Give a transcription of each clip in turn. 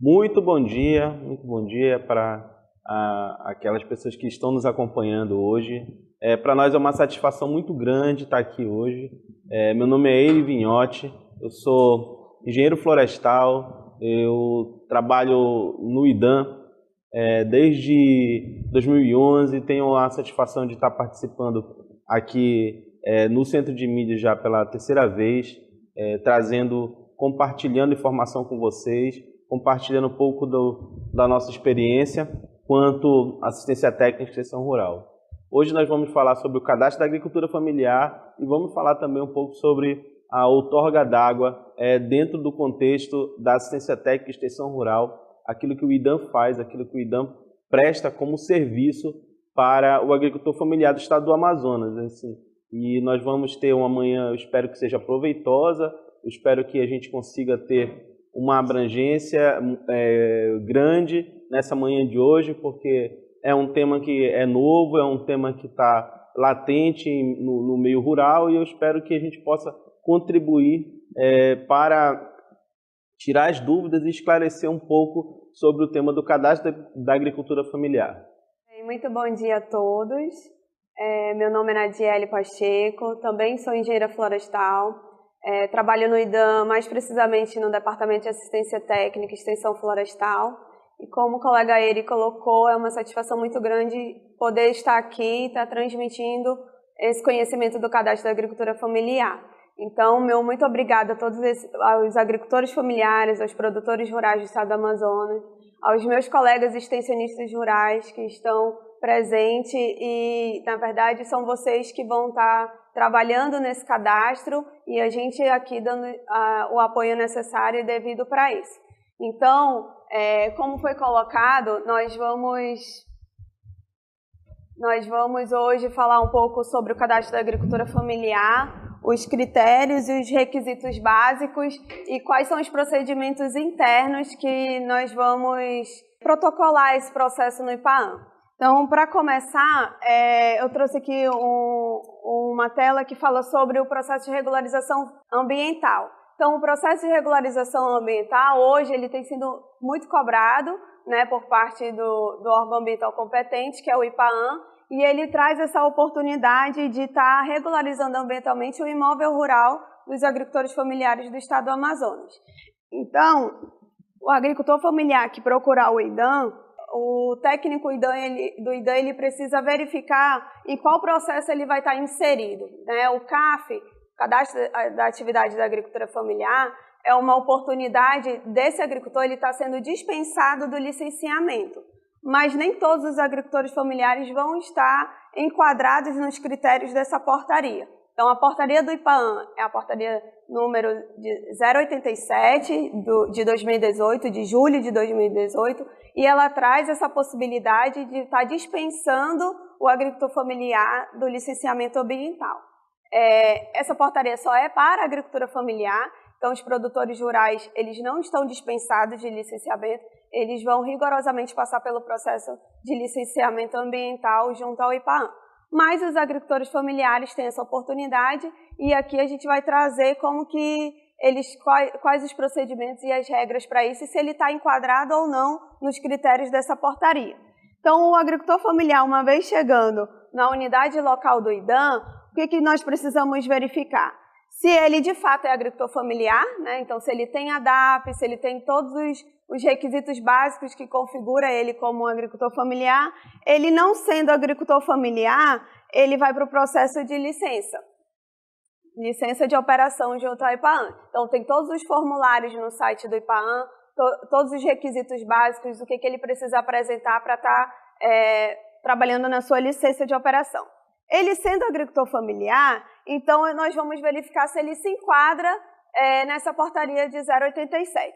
Muito bom dia para aquelas pessoas que estão nos acompanhando hoje. Para nós é uma satisfação muito grande estar aqui hoje. Meu nome é Eli Vinhotti, eu sou engenheiro florestal, eu trabalho no IDAM desde 2011, tenho a satisfação de estar participando aqui no Centro de Mídia já pela terceira vez, compartilhando informação com vocês, compartilhando um pouco da nossa experiência quanto assistência técnica e extensão rural. Hoje nós vamos falar sobre o cadastro da agricultura familiar e vamos falar também um pouco sobre a outorga d'água dentro do contexto da assistência técnica e extensão rural, aquilo que o IDAM faz, aquilo que o IDAM presta como serviço para o agricultor familiar do estado do Amazonas. Assim. E nós vamos ter uma manhã, eu espero que seja proveitosa, eu espero que a gente consiga ter uma abrangência grande nessa manhã de hoje, porque é um tema que é novo, é um tema que está latente no meio rural e eu espero que a gente possa contribuir para tirar as dúvidas e esclarecer um pouco sobre o tema do cadastro da agricultura familiar. Muito bom dia a todos. Meu nome é Nadiele Pacheco, também sou engenheira florestal. Trabalho no IDAM, mais precisamente no Departamento de Assistência Técnica e Extensão Florestal. E como o colega Eri colocou, é uma satisfação muito grande poder estar aqui e estar transmitindo esse conhecimento do cadastro da agricultura familiar. Então, meu muito obrigada a todos aos agricultores familiares, aos produtores rurais do estado do Amazonas, aos meus colegas extensionistas rurais que estão presentes e, na verdade, são vocês que vão estar trabalhando nesse cadastro e a gente aqui dando o apoio necessário e devido para isso. Então, como foi colocado, nós vamos hoje falar um pouco sobre o cadastro da agricultura familiar, os critérios e os requisitos básicos e quais são os procedimentos internos que nós vamos protocolar esse processo no IPAAM. Então, para começar, eu trouxe aqui uma tela que fala sobre o processo de regularização ambiental. Então, o processo de regularização ambiental, hoje, ele tem sido muito cobrado, né, por parte do órgão ambiental competente, que é o IPAAM, e ele traz essa oportunidade de estar regularizando ambientalmente o imóvel rural dos agricultores familiares do estado do Amazonas. Então, o agricultor familiar que procurar o IDAM, o técnico do IDAM ele precisa verificar em qual processo ele vai estar inserido, né? O CAF, Cadastro da Atividade da Agricultura Familiar, é uma oportunidade desse agricultor ele estar sendo dispensado do licenciamento. Mas nem todos os agricultores familiares vão estar enquadrados nos critérios dessa portaria. Então, a portaria do IPAAM é a portaria número 087 de 2018, de julho de 2018, e ela traz essa possibilidade de estar dispensando o agricultor familiar do licenciamento ambiental. Essa portaria só é para a agricultura familiar, então os produtores rurais eles não estão dispensados de licenciamento, eles vão rigorosamente passar pelo processo de licenciamento ambiental junto ao IPAAM. Mas os agricultores familiares têm essa oportunidade e aqui a gente vai trazer como que quais os procedimentos e as regras para isso e se ele está enquadrado ou não nos critérios dessa portaria. Então, o agricultor familiar, uma vez chegando na unidade local do IDAM, o que nós precisamos verificar? Se ele de fato é agricultor familiar, né? Então se ele tem a DAP, se ele tem todos os requisitos básicos que configura ele como um agricultor familiar, ele não sendo agricultor familiar, ele vai para o processo de licença de operação junto ao IPAAM. Então tem todos os formulários no site do IPAAM, todos os requisitos básicos, o que ele precisa apresentar para estar trabalhando na sua licença de operação. Ele sendo agricultor familiar, então nós vamos verificar se ele se enquadra nessa portaria de 087.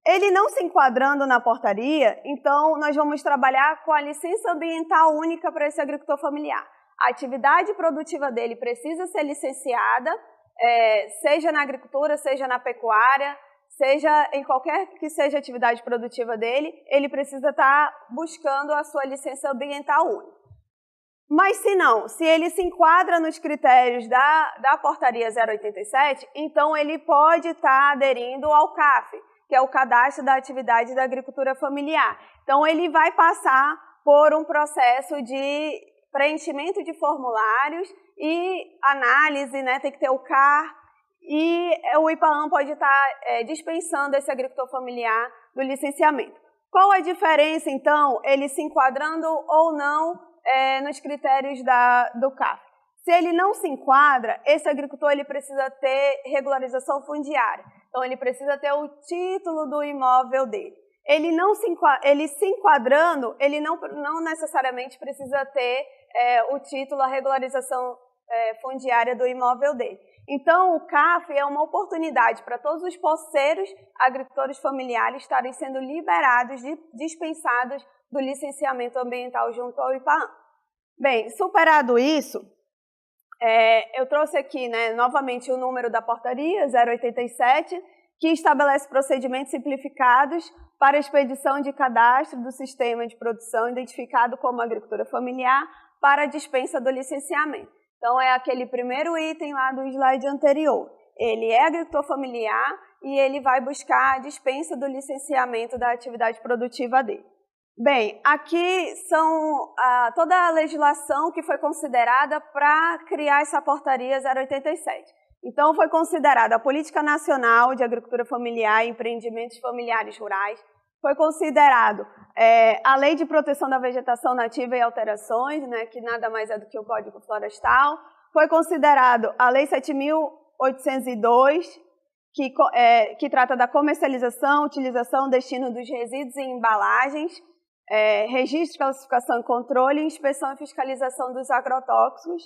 Ele não se enquadrando na portaria, então nós vamos trabalhar com a licença ambiental única para esse agricultor familiar. A atividade produtiva dele precisa ser licenciada, seja na agricultura, seja na pecuária, seja em qualquer que seja a atividade produtiva dele, ele precisa estar buscando a sua licença ambiental única. Mas se não, se ele se enquadra nos critérios da portaria 087, então ele pode estar aderindo ao CAF, que é o cadastro da atividade da agricultura familiar. Então, ele vai passar por um processo de preenchimento de formulários e análise, né? Tem que ter o CAR, e o IPAAM pode estar dispensando esse agricultor familiar do licenciamento. Qual a diferença, então, ele se enquadrando ou não nos critérios do CAF? Se ele não se enquadra, esse agricultor ele precisa ter regularização fundiária. Então, ele precisa ter o título do imóvel dele. Ele se enquadrando, ele não necessariamente precisa ter o título, a regularização fundiária do imóvel dele. Então, o CAF é uma oportunidade para todos os posseiros agricultores familiares estarem sendo liberados, dispensados do licenciamento ambiental junto ao IPAAM. Bem, superado isso, eu trouxe aqui, né, novamente o número da portaria 087, que estabelece procedimentos simplificados para a expedição de cadastro do sistema de produção identificado como agricultura familiar para a dispensa do licenciamento. Então, é aquele primeiro item lá do slide anterior. Ele é agricultor familiar e ele vai buscar a dispensa do licenciamento da atividade produtiva dele. Bem, aqui são toda a legislação que foi considerada para criar essa portaria 087. Então, foi considerada a Política Nacional de Agricultura Familiar e Empreendimentos Familiares Rurais, foi considerado a Lei de Proteção da Vegetação Nativa e Alterações, né, que nada mais é do que o Código Florestal, foi considerado a Lei 7.802, que trata da comercialização, utilização, destino dos resíduos e embalagens, registro, classificação e controle, inspeção e fiscalização dos agrotóxicos.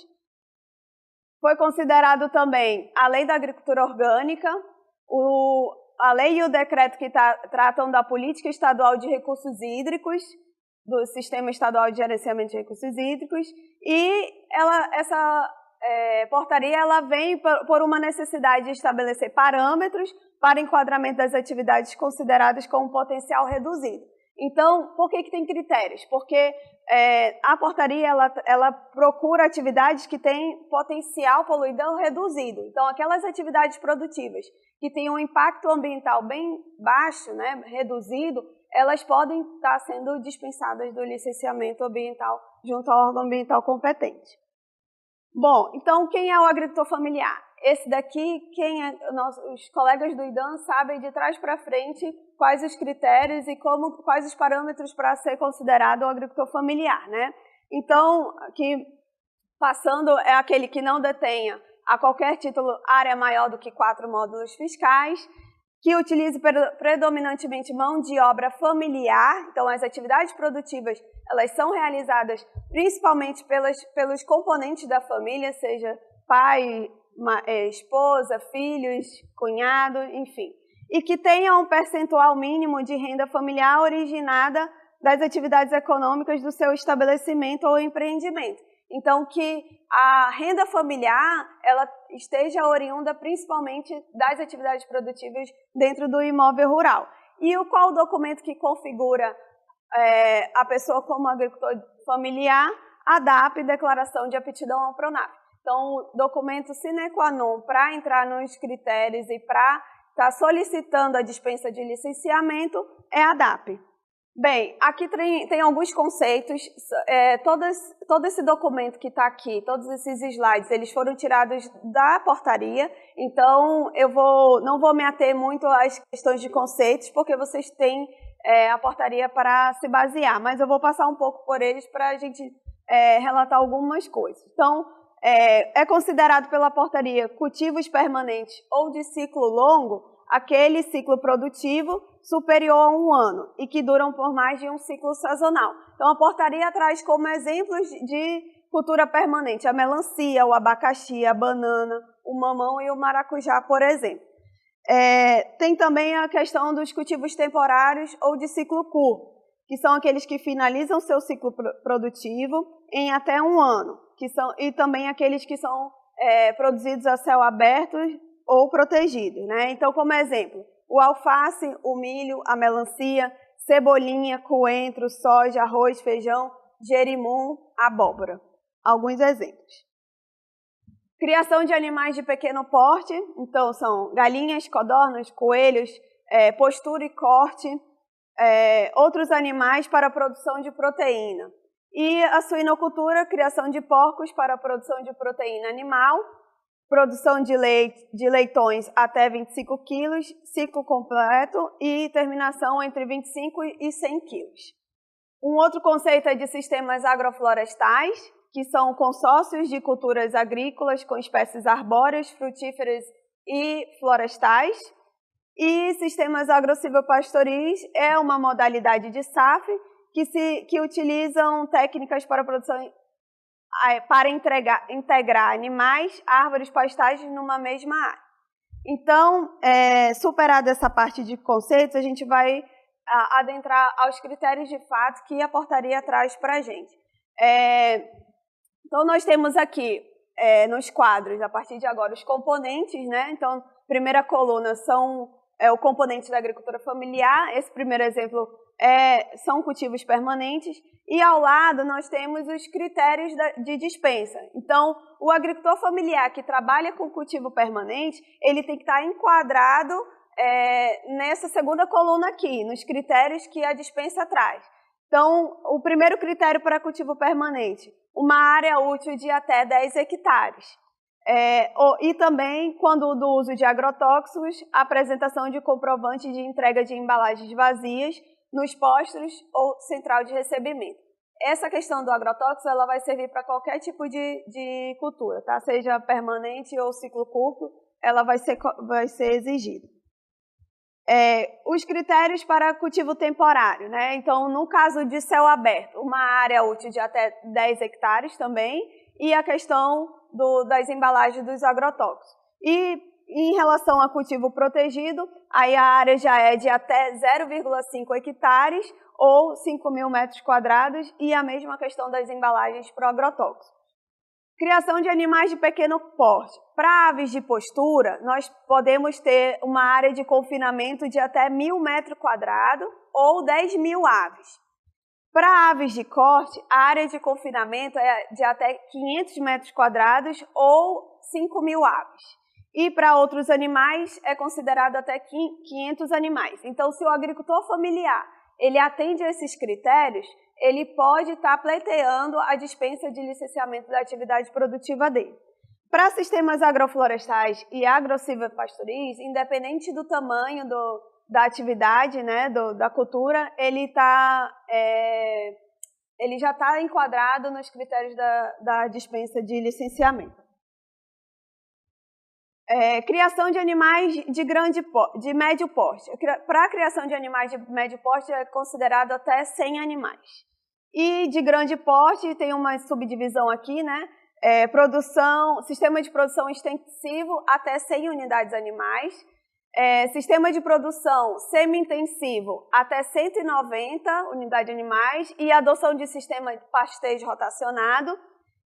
Foi considerado também a Lei da Agricultura Orgânica, a lei e o decreto que tratam da política estadual de recursos hídricos, do Sistema Estadual de Gerenciamento de Recursos Hídricos, e essa portaria ela vem por uma necessidade de estabelecer parâmetros para enquadramento das atividades consideradas com potencial reduzido. Então, por que tem critérios? Porque a portaria ela procura atividades que têm potencial poluidão reduzido. Então, aquelas atividades produtivas que têm um impacto ambiental bem baixo, né, reduzido, elas podem estar sendo dispensadas do licenciamento ambiental junto ao órgão ambiental competente. Bom, então quem é o agricultor familiar? Esse daqui, os colegas do IDAM sabem de trás para frente quais os critérios e quais os parâmetros para ser considerado o agricultor familiar, né? Então, aqui passando é aquele que não detenha a qualquer título área maior do que 4 módulos fiscais, que utilize predominantemente mão de obra familiar. Então, as atividades produtivas elas são realizadas principalmente pelos componentes da família, seja pai, esposa, filhos, cunhado, enfim. E que tenha um percentual mínimo de renda familiar originada das atividades econômicas do seu estabelecimento ou empreendimento. Então, que a renda familiar ela esteja oriunda principalmente das atividades produtivas dentro do imóvel rural. E qual o documento que configura a pessoa como agricultor familiar? A DAP, Declaração de Aptidão ao PRONAF. Então, o documento sine qua non para entrar nos critérios e para estar solicitando a dispensa de licenciamento é a DAP. Bem, aqui tem alguns conceitos, todo esse documento que está aqui, todos esses slides, eles foram tirados da portaria, então eu não vou me ater muito às questões de conceitos, porque vocês têm a portaria para se basear, mas eu vou passar um pouco por eles para a gente relatar algumas coisas. Então, é considerado pela portaria cultivos permanentes ou de ciclo longo, aquele ciclo produtivo superior a 1 ano e que duram por mais de um ciclo sazonal. Então, a portaria traz como exemplos de cultura permanente a melancia, o abacaxi, a banana, o mamão e o maracujá, por exemplo. Tem também a questão dos cultivos temporários ou de ciclo curto, que são aqueles que finalizam seu ciclo produtivo em até 1 ano, e também aqueles que são produzidos a céu aberto ou protegidos, né? Então, como exemplo, o alface, o milho, a melancia, cebolinha, coentro, soja, arroz, feijão, jerimum, abóbora. Alguns exemplos. Criação de animais de pequeno porte, então são galinhas, codornas, coelhos, postura e corte, outros animais para a produção de proteína. E a suinocultura, criação de porcos para a produção de proteína animal, produção de leitões até 25 quilos, ciclo completo e terminação entre 25 e 100 quilos. Um outro conceito é de sistemas agroflorestais, que são consórcios de culturas agrícolas com espécies arbóreas, frutíferas e florestais. E sistemas agrossilvopastoris é uma modalidade de SAF que utilizam técnicas para produção para integrar animais, árvores, pastagens numa mesma área. Então, superada essa parte de conceitos, a gente vai adentrar aos critérios de fato que a portaria traz para a gente. Então, nós temos aqui, nos quadros, a partir de agora, os componentes, né? Então, primeira coluna são o componente da agricultura familiar, esse primeiro exemplo são cultivos permanentes, e ao lado nós temos os critérios de dispensa. Então, o agricultor familiar que trabalha com cultivo permanente, ele tem que estar enquadrado nessa segunda coluna aqui, nos critérios que a dispensa traz. Então, o primeiro critério para cultivo permanente, uma área útil de até 10 hectares. E também, quando do uso de agrotóxicos, a apresentação de comprovante de entrega de embalagens vazias nos postos ou central de recebimento. Essa questão do agrotóxico ela vai servir para qualquer tipo de cultura, tá? Seja permanente ou ciclo curto, ela vai ser exigida. Os critérios para cultivo temporário, né? Então, no caso de céu aberto, uma área útil de até 10 hectares também, e a questão das embalagens dos agrotóxicos. E em relação a cultivo protegido, aí a área já é de até 0,5 hectares ou 5.000 metros quadrados, e a mesma questão das embalagens para agrotóxicos. Criação de animais de pequeno porte. Para aves de postura, nós podemos ter uma área de confinamento de até 1.000 metros quadrados ou 10.000 aves. Para aves de corte, a área de confinamento é de até 500 metros quadrados ou 5.000 aves. E para outros animais é considerado até 500 animais. Então, se o agricultor familiar ele atende a esses critérios, ele pode estar pleiteando a dispensa de licenciamento da atividade produtiva dele. Para sistemas agroflorestais e agrossilvopastoris, independente do tamanho da atividade, né, da cultura, ele já está enquadrado nos critérios da dispensa de licenciamento. Criação de animais de médio porte. Para a criação de animais de médio porte é considerado até 100 animais. E de grande porte tem uma subdivisão aqui, né? Sistema de produção extensivo até 100 unidades animais. Sistema de produção semi-intensivo até 190 unidades animais e adoção de sistema de pastejo rotacionado.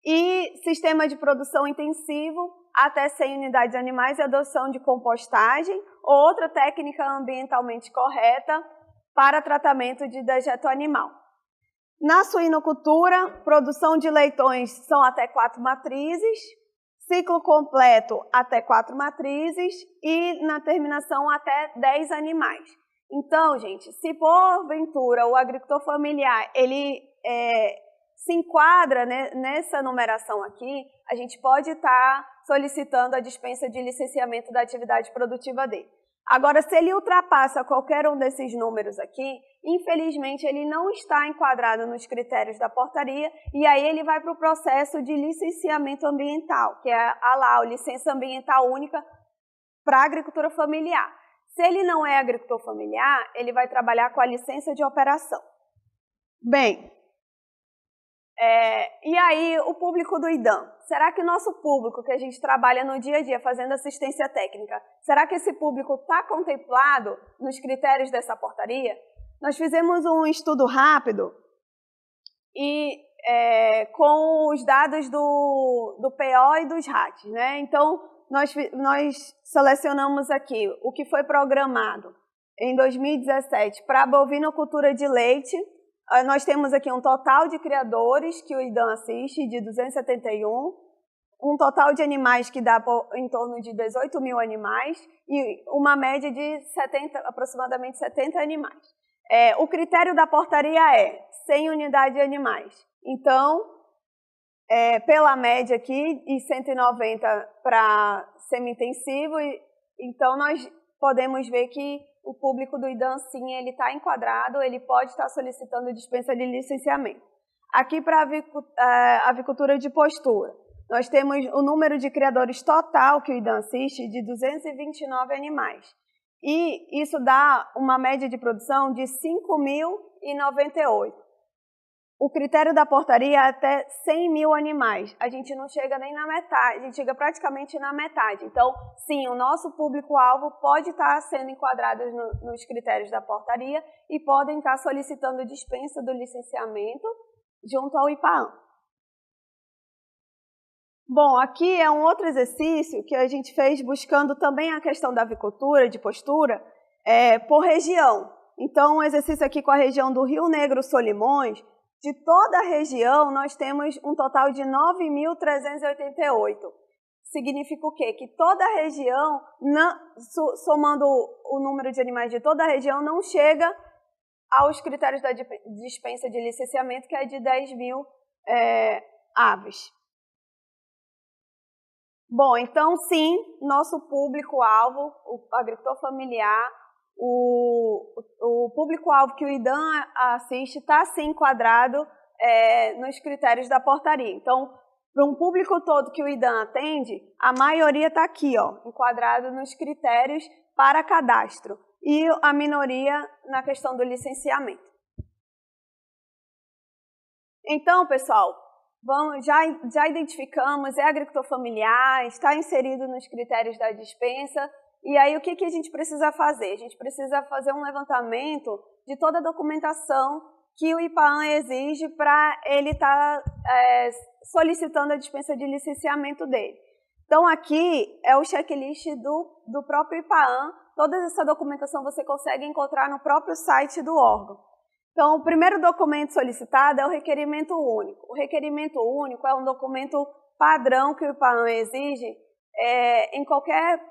E sistema de produção intensivo até 100 unidades animais e adoção de compostagem ou outra técnica ambientalmente correta para tratamento de dejeto animal. Na suinocultura, produção de leitões são até 4 matrizes, ciclo completo até 4 matrizes e na terminação até 10 animais. Então, gente, se porventura o agricultor familiar ele se enquadra nessa numeração aqui, a gente pode estar solicitando a dispensa de licenciamento da atividade produtiva dele. Agora, se ele ultrapassa qualquer um desses números aqui, infelizmente ele não está enquadrado nos critérios da portaria e aí ele vai para o processo de licenciamento ambiental, que é a licença ambiental única para a agricultura familiar. Se ele não é agricultor familiar, ele vai trabalhar com a licença de operação. Bem, e aí o público do IDAM? Será que o nosso público que a gente trabalha no dia a dia fazendo assistência técnica, será que esse público está contemplado nos critérios dessa portaria? Nós fizemos um estudo rápido e com os dados do PO e dos RATs, né? Então, nós selecionamos aqui o que foi programado em 2017 para a bovinocultura de leite. Nós temos aqui um total de criadores que o IDAM assiste, de 271. um total de animais que dá em torno de 18 mil animais e uma média de aproximadamente 70 animais. O critério da portaria é 100 unidades de animais. Então, pela média aqui, e 190 para semi-intensivo, então nós podemos ver que o público do IDAM, sim, ele está enquadrado, ele pode estar solicitando dispensa de licenciamento. Aqui para a avicultura de postura, nós temos o número de criadores total que o IDAM assiste de 229 animais. E isso dá uma média de produção de 5.098. O critério da portaria é até 100 mil animais. A gente não chega nem na metade, a gente chega praticamente na metade. Então, sim, o nosso público-alvo pode estar sendo enquadrado nos critérios da portaria e podem estar solicitando dispensa do licenciamento junto ao IPAAM. Bom, aqui é um outro exercício que a gente fez buscando também a questão da avicultura, de postura, por região. Então, um exercício aqui com a região do Rio Negro Solimões, de toda a região, nós temos um total de 9.388. Significa o quê? Que toda a região, somando o número de animais de toda a região, não chega aos critérios da dispensa de licenciamento, que é de 10 mil aves. Bom, então sim, nosso público-alvo, o agricultor familiar, o público-alvo que o IDAM assiste está sim enquadrado nos critérios da portaria. Então, para um público todo que o IDAM atende, a maioria está aqui, enquadrado nos critérios para cadastro, e a minoria na questão do licenciamento. Então, pessoal, já identificamos, é agricultor familiar, está inserido nos critérios da dispensa, e aí o que a gente precisa fazer? A gente precisa fazer um levantamento de toda a documentação que o IPAAM exige para ele estar solicitando a dispensa de licenciamento dele. Então aqui é o checklist do próprio IPAAM, toda essa documentação você consegue encontrar no próprio site do órgão. Então, o primeiro documento solicitado é o requerimento único. O requerimento único é um documento padrão que o IPAAM exige em qualquer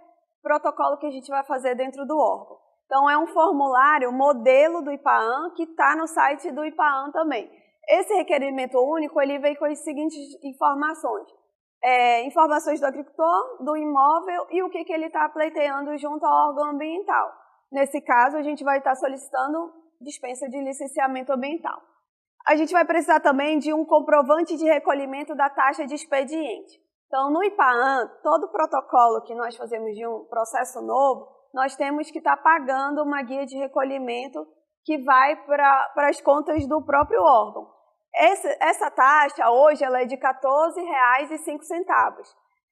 protocolo que a gente vai fazer dentro do órgão. Então, é um formulário modelo do IPAAM que está no site do IPAAM também. Esse requerimento único, ele vem com as seguintes informações. Informações do agricultor, do imóvel e o que ele está pleiteando junto ao órgão ambiental. Nesse caso, a gente vai estar solicitando dispensa de licenciamento ambiental. A gente vai precisar também de um comprovante de recolhimento da taxa de expediente. Então, no IPAAM, todo protocolo que nós fazemos de um processo novo, nós temos que estar pagando uma guia de recolhimento que vai para as contas do próprio órgão. Essa taxa, hoje, ela é de R$ 14,05.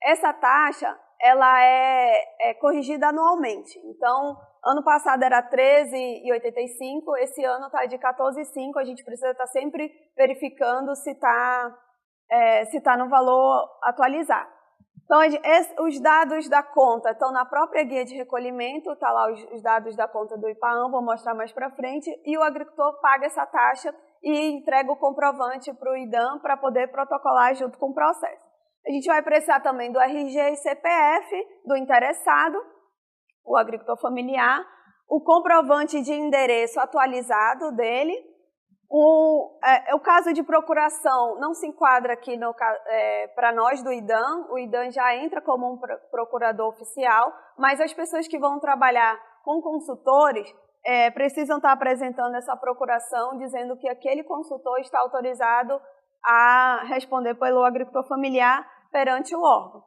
Essa taxa, ela é corrigida anualmente. Então, ano passado era R$ 13,85, esse ano está de R$ 14,05, a gente precisa estar sempre verificando se está no valor atualizado. Então, os dados da conta estão na própria guia de recolhimento, está lá os dados da conta do IPAAM, vou mostrar mais para frente, e o agricultor paga essa taxa e entrega o comprovante para o IDAM para poder protocolar junto com o processo. A gente vai precisar também do RG e CPF do interessado, o agricultor familiar, o comprovante de endereço atualizado dele. O caso de procuração não se enquadra aqui para nós do IDAM, o IDAM já entra como um procurador oficial, mas as pessoas que vão trabalhar com consultores precisam estar apresentando essa procuração, dizendo que aquele consultor está autorizado a responder pelo agricultor familiar perante o órgão.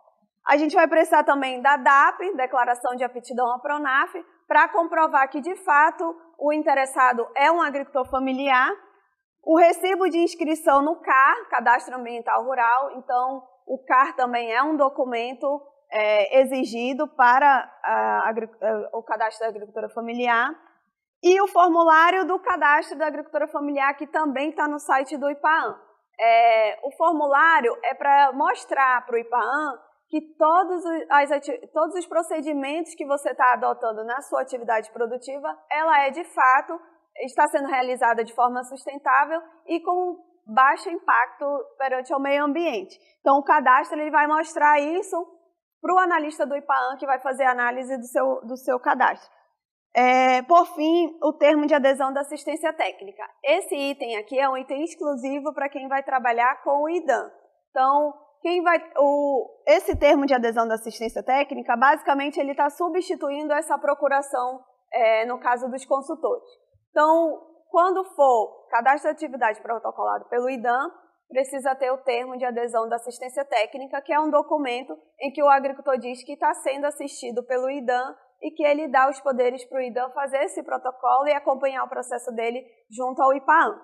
A gente vai precisar também da DAP, Declaração de Aptidão à PRONAF, para comprovar que, de fato, o interessado é um agricultor familiar. O recibo de inscrição no CAR, Cadastro Ambiental Rural, então o CAR também é um documento exigido para o cadastro da agricultura familiar. E o formulário do cadastro da agricultura familiar, que também está no site do IPAAM. O formulário é para mostrar para o IPAAM que todos os procedimentos que você está adotando na sua atividade produtiva, ela de fato, está sendo realizada de forma sustentável e com baixo impacto perante o meio ambiente. Então, o cadastro ele vai mostrar isso para o analista do IPAAN, que vai fazer a análise do seu cadastro. Por fim, o termo de adesão da assistência técnica. Esse item aqui é um item exclusivo para quem vai trabalhar com o IDAM. Então, esse termo de adesão da assistência técnica, basicamente, ele está substituindo essa procuração no caso dos consultores. Então, quando for cadastro de atividade protocolado pelo IDAM, precisa ter o termo de adesão da assistência técnica, que é um documento em que o agricultor diz que está sendo assistido pelo IDAM e que ele dá os poderes para o IDAM fazer esse protocolo e acompanhar o processo dele junto ao IPAAN.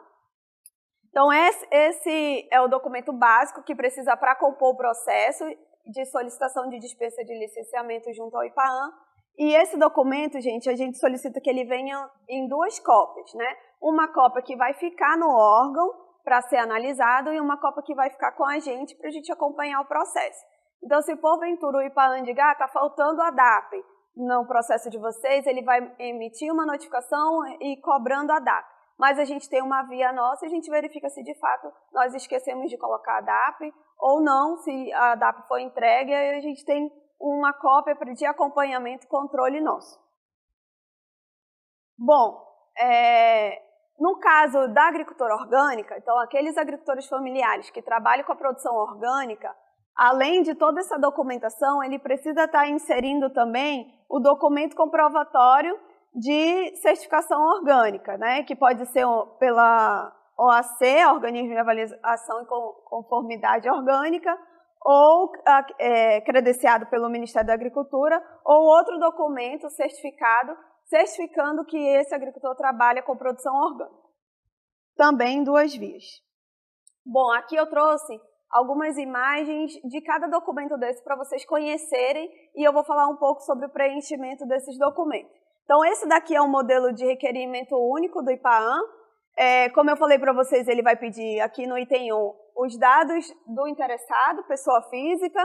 Então, esse é o documento básico que precisa para compor o processo de solicitação de dispensa de licenciamento junto ao IPAAN. E esse documento, gente, a gente solicita que ele venha em 2 cópias, né? Uma cópia que vai ficar no órgão para ser analisado e uma cópia que vai ficar com a gente para a gente acompanhar o processo. Então, se porventura o IPAAN diga, está faltando a DAP no processo de vocês, ele vai emitir uma notificação e cobrando a DAP. Mas a gente tem uma via nossa e a gente verifica se de fato nós esquecemos de colocar a DAP ou não, se a DAP foi entregue, aí a gente tem uma cópia de acompanhamento e controle nosso. Bom, no caso da agricultura orgânica, então aqueles agricultores familiares que trabalham com a produção orgânica, além de toda essa documentação, ele precisa estar inserindo também o documento comprovatório de certificação orgânica, né, que pode ser pela OAC, Organismo de Avaliação e Conformidade Orgânica, ou credenciado pelo Ministério da Agricultura, ou outro documento certificando que esse agricultor trabalha com produção orgânica. Também em 2 vias. Bom, aqui eu trouxe algumas imagens de cada documento desse para vocês conhecerem e eu vou falar um pouco sobre o preenchimento desses documentos. Então, esse daqui é um modelo de requerimento único do IPAAN. Como eu falei para vocês, ele vai pedir aqui no item 1 os dados do interessado, pessoa física,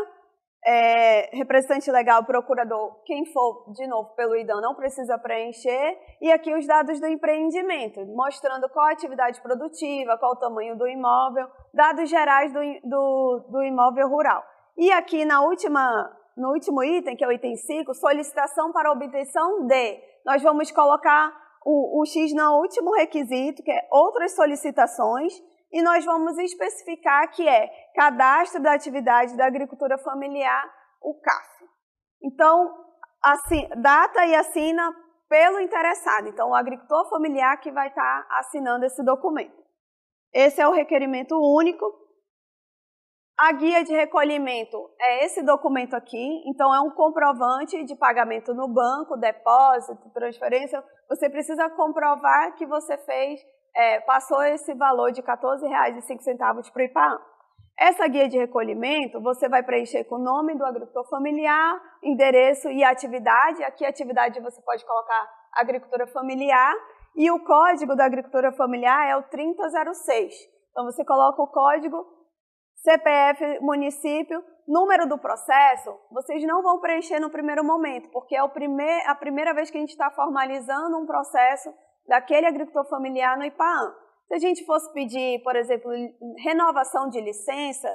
representante legal, procurador, quem for, de novo, pelo IDAM não precisa preencher, e aqui os dados do empreendimento, mostrando qual a atividade produtiva, qual o tamanho do imóvel, dados gerais do imóvel rural. E aqui no último item, que é o item 5, solicitação para obtenção de, nós vamos colocar o X no último requisito, que é outras solicitações, e nós vamos especificar que é cadastro da atividade da agricultura familiar, o CAF. Então, assim, data e assina pelo interessado. Então, o agricultor familiar que vai estar assinando esse documento. Esse é o requerimento único. A guia de recolhimento é esse documento aqui. Então, é um comprovante de pagamento no banco, depósito, transferência. Você precisa comprovar que você passou esse valor de R$ 14,05 para o IPAAN. Essa guia de recolhimento, você vai preencher com o nome do agricultor familiar, endereço e atividade. Aqui a atividade você pode colocar agricultura familiar e o código da agricultura familiar é o 3006. Então você coloca o código, CPF, município, número do processo, vocês não vão preencher no primeiro momento, porque é a primeira vez que a gente está formalizando um processo daquele agricultor familiar no IPAAN. Se a gente fosse pedir, por exemplo, renovação de licença,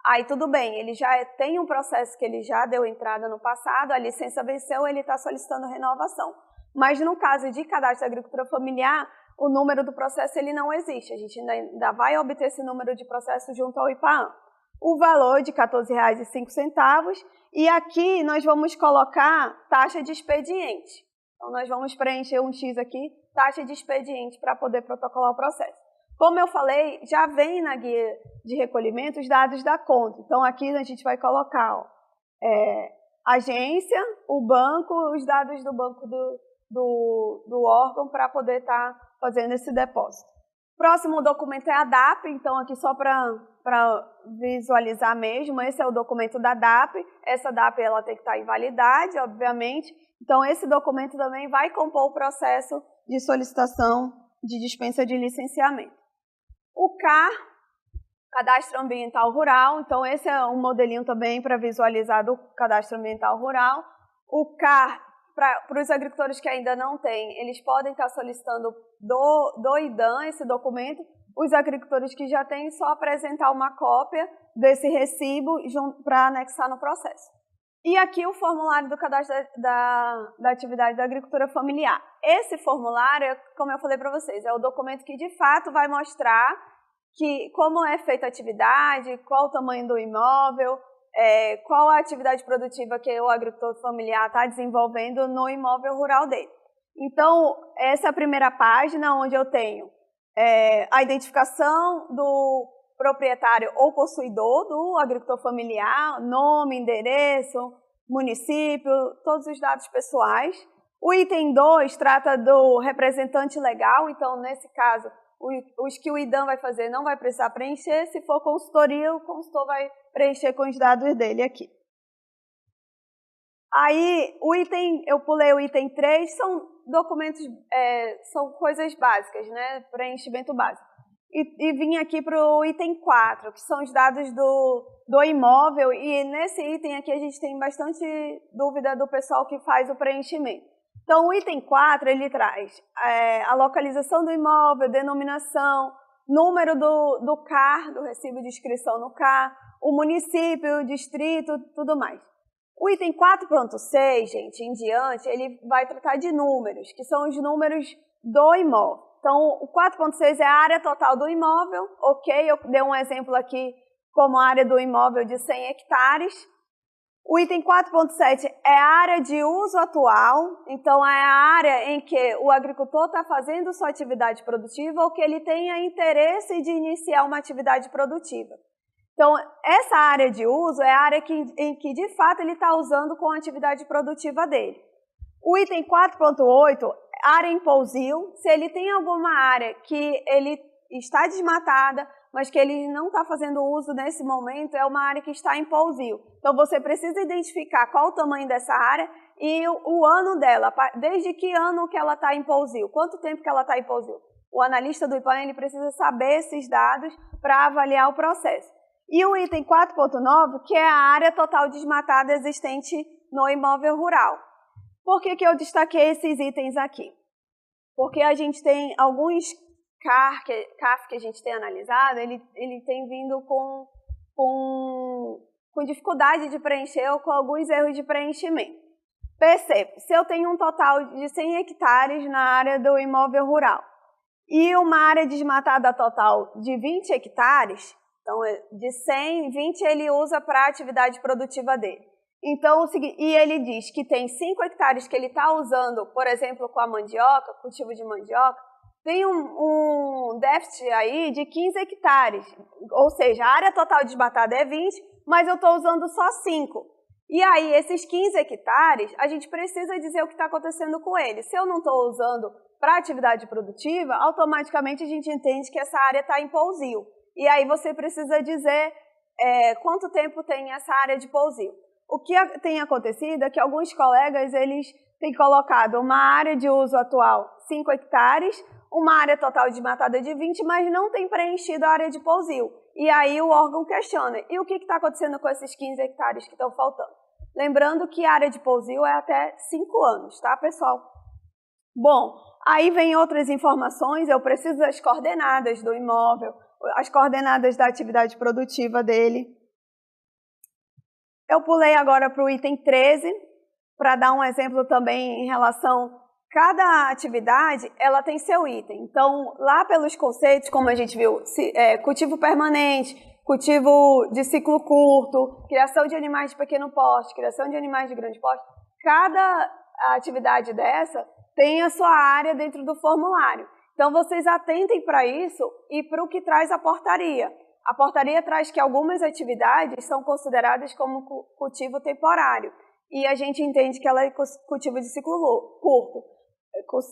aí tudo bem, ele já tem um processo que ele já deu entrada no passado, a licença venceu, ele está solicitando renovação. Mas no caso de cadastro de agricultura familiar, o número do processo ele não existe, a gente ainda vai obter esse número de processo junto ao IPAAN. O valor de R$ 14,05 e aqui nós vamos colocar taxa de expediente. Então, nós vamos preencher um X aqui, taxa de expediente, para poder protocolar o processo. Como eu falei, já vem na guia de recolhimento os dados da conta. Então, aqui a gente vai colocar agência, o banco, os dados do banco do órgão para poder estar fazendo esse depósito. Próximo documento é a DAP, então aqui só para visualizar mesmo, esse é o documento da DAP. Essa DAP ela tem que estar em validade, obviamente. Então, esse documento também vai compor o processo de solicitação de dispensa de licenciamento. O CAR, Cadastro Ambiental Rural, então esse é um modelinho também para visualizar do Cadastro Ambiental Rural. O CAR, para os agricultores que ainda não têm, eles podem estar solicitando do IDAM esse documento, os agricultores que já têm só apresentar uma cópia desse recibo para anexar no processo. E aqui o formulário do cadastro da atividade da agricultura familiar. Esse formulário, como eu falei para vocês, é o documento que de fato vai mostrar como é feita a atividade, qual o tamanho do imóvel, qual a atividade produtiva que o agricultor familiar está desenvolvendo no imóvel rural dele. Então, essa é a primeira página onde eu tenho a identificação do proprietário ou possuidor do agricultor familiar, nome, endereço, município, todos os dados pessoais. O item 2 trata do representante legal, então, nesse caso, os que o IDAM vai fazer não vai precisar preencher, se for consultoria, o consultor vai preencher com os dados dele aqui. Aí, eu pulei o item 3, são documentos, são coisas básicas, né? Preenchimento básico. E vim aqui para o item 4, que são os dados do imóvel, e nesse item aqui a gente tem bastante dúvida do pessoal que faz o preenchimento. Então, o item 4, ele traz a localização do imóvel, denominação, número do CAR, do recibo de inscrição no CAR, o município, o distrito, tudo mais. O item 4.6, gente, em diante, ele vai tratar de números, que são os números do imóvel. Então, o 4.6 é a área total do imóvel, ok? Eu dei um exemplo aqui como a área do imóvel de 100 hectares. O item 4.7 é a área de uso atual, então é a área em que o agricultor está fazendo sua atividade produtiva ou que ele tenha interesse de iniciar uma atividade produtiva. Então, essa área de uso é a área em que de fato ele está usando com a atividade produtiva dele. O item 4.8, área em pousio, se ele tem alguma área que ele está desmatada, mas que ele não está fazendo uso nesse momento, é uma área que está em pousio. Então, você precisa identificar qual o tamanho dessa área e o ano dela, desde que ano que ela está em pousio, quanto tempo que ela está em pousio. O analista do IPAM, ele precisa saber esses dados para avaliar o processo. E o item 4.9, que é a área total desmatada existente no imóvel rural. Por que eu destaquei esses itens aqui? Porque a gente tem alguns CAF que a gente tem analisado, ele tem vindo com dificuldade de preencher ou com alguns erros de preenchimento. Perceba, se eu tenho um total de 100 hectares na área do imóvel rural e uma área desmatada total de 20 hectares, então de 100, 20 ele usa para a atividade produtiva dele. Então, e ele diz que tem 5 hectares que ele está usando, por exemplo, com a mandioca, cultivo de mandioca, tem um déficit aí de 15 hectares, ou seja, a área total desmatada é 20, mas eu estou usando só 5. E aí, esses 15 hectares, a gente precisa dizer o que está acontecendo com eles. Se eu não estou usando para atividade produtiva, automaticamente a gente entende que essa área está em pousio. E aí você precisa dizer quanto tempo tem essa área de pousio. O que tem acontecido é que alguns colegas eles têm colocado uma área de uso atual 5 hectares, uma área total desmatada de 20, mas não tem preenchido a área de pousio. E aí o órgão questiona, e o que está acontecendo com esses 15 hectares que estão faltando? Lembrando que a área de pousio é até 5 anos, tá, pessoal? Bom, aí vem outras informações, eu preciso das coordenadas do imóvel, as coordenadas da atividade produtiva dele. Eu pulei agora para o item 13, para dar um exemplo também em relação... Cada atividade, ela tem seu item. Então, lá pelos conceitos, como a gente viu, cultivo permanente, cultivo de ciclo curto, criação de animais de pequeno porte, criação de animais de grande porte, cada atividade dessa tem a sua área dentro do formulário. Então, vocês atentem para isso e para o que traz a portaria. A portaria traz que algumas atividades são consideradas como cultivo temporário e a gente entende que ela é cultivo de ciclo curto,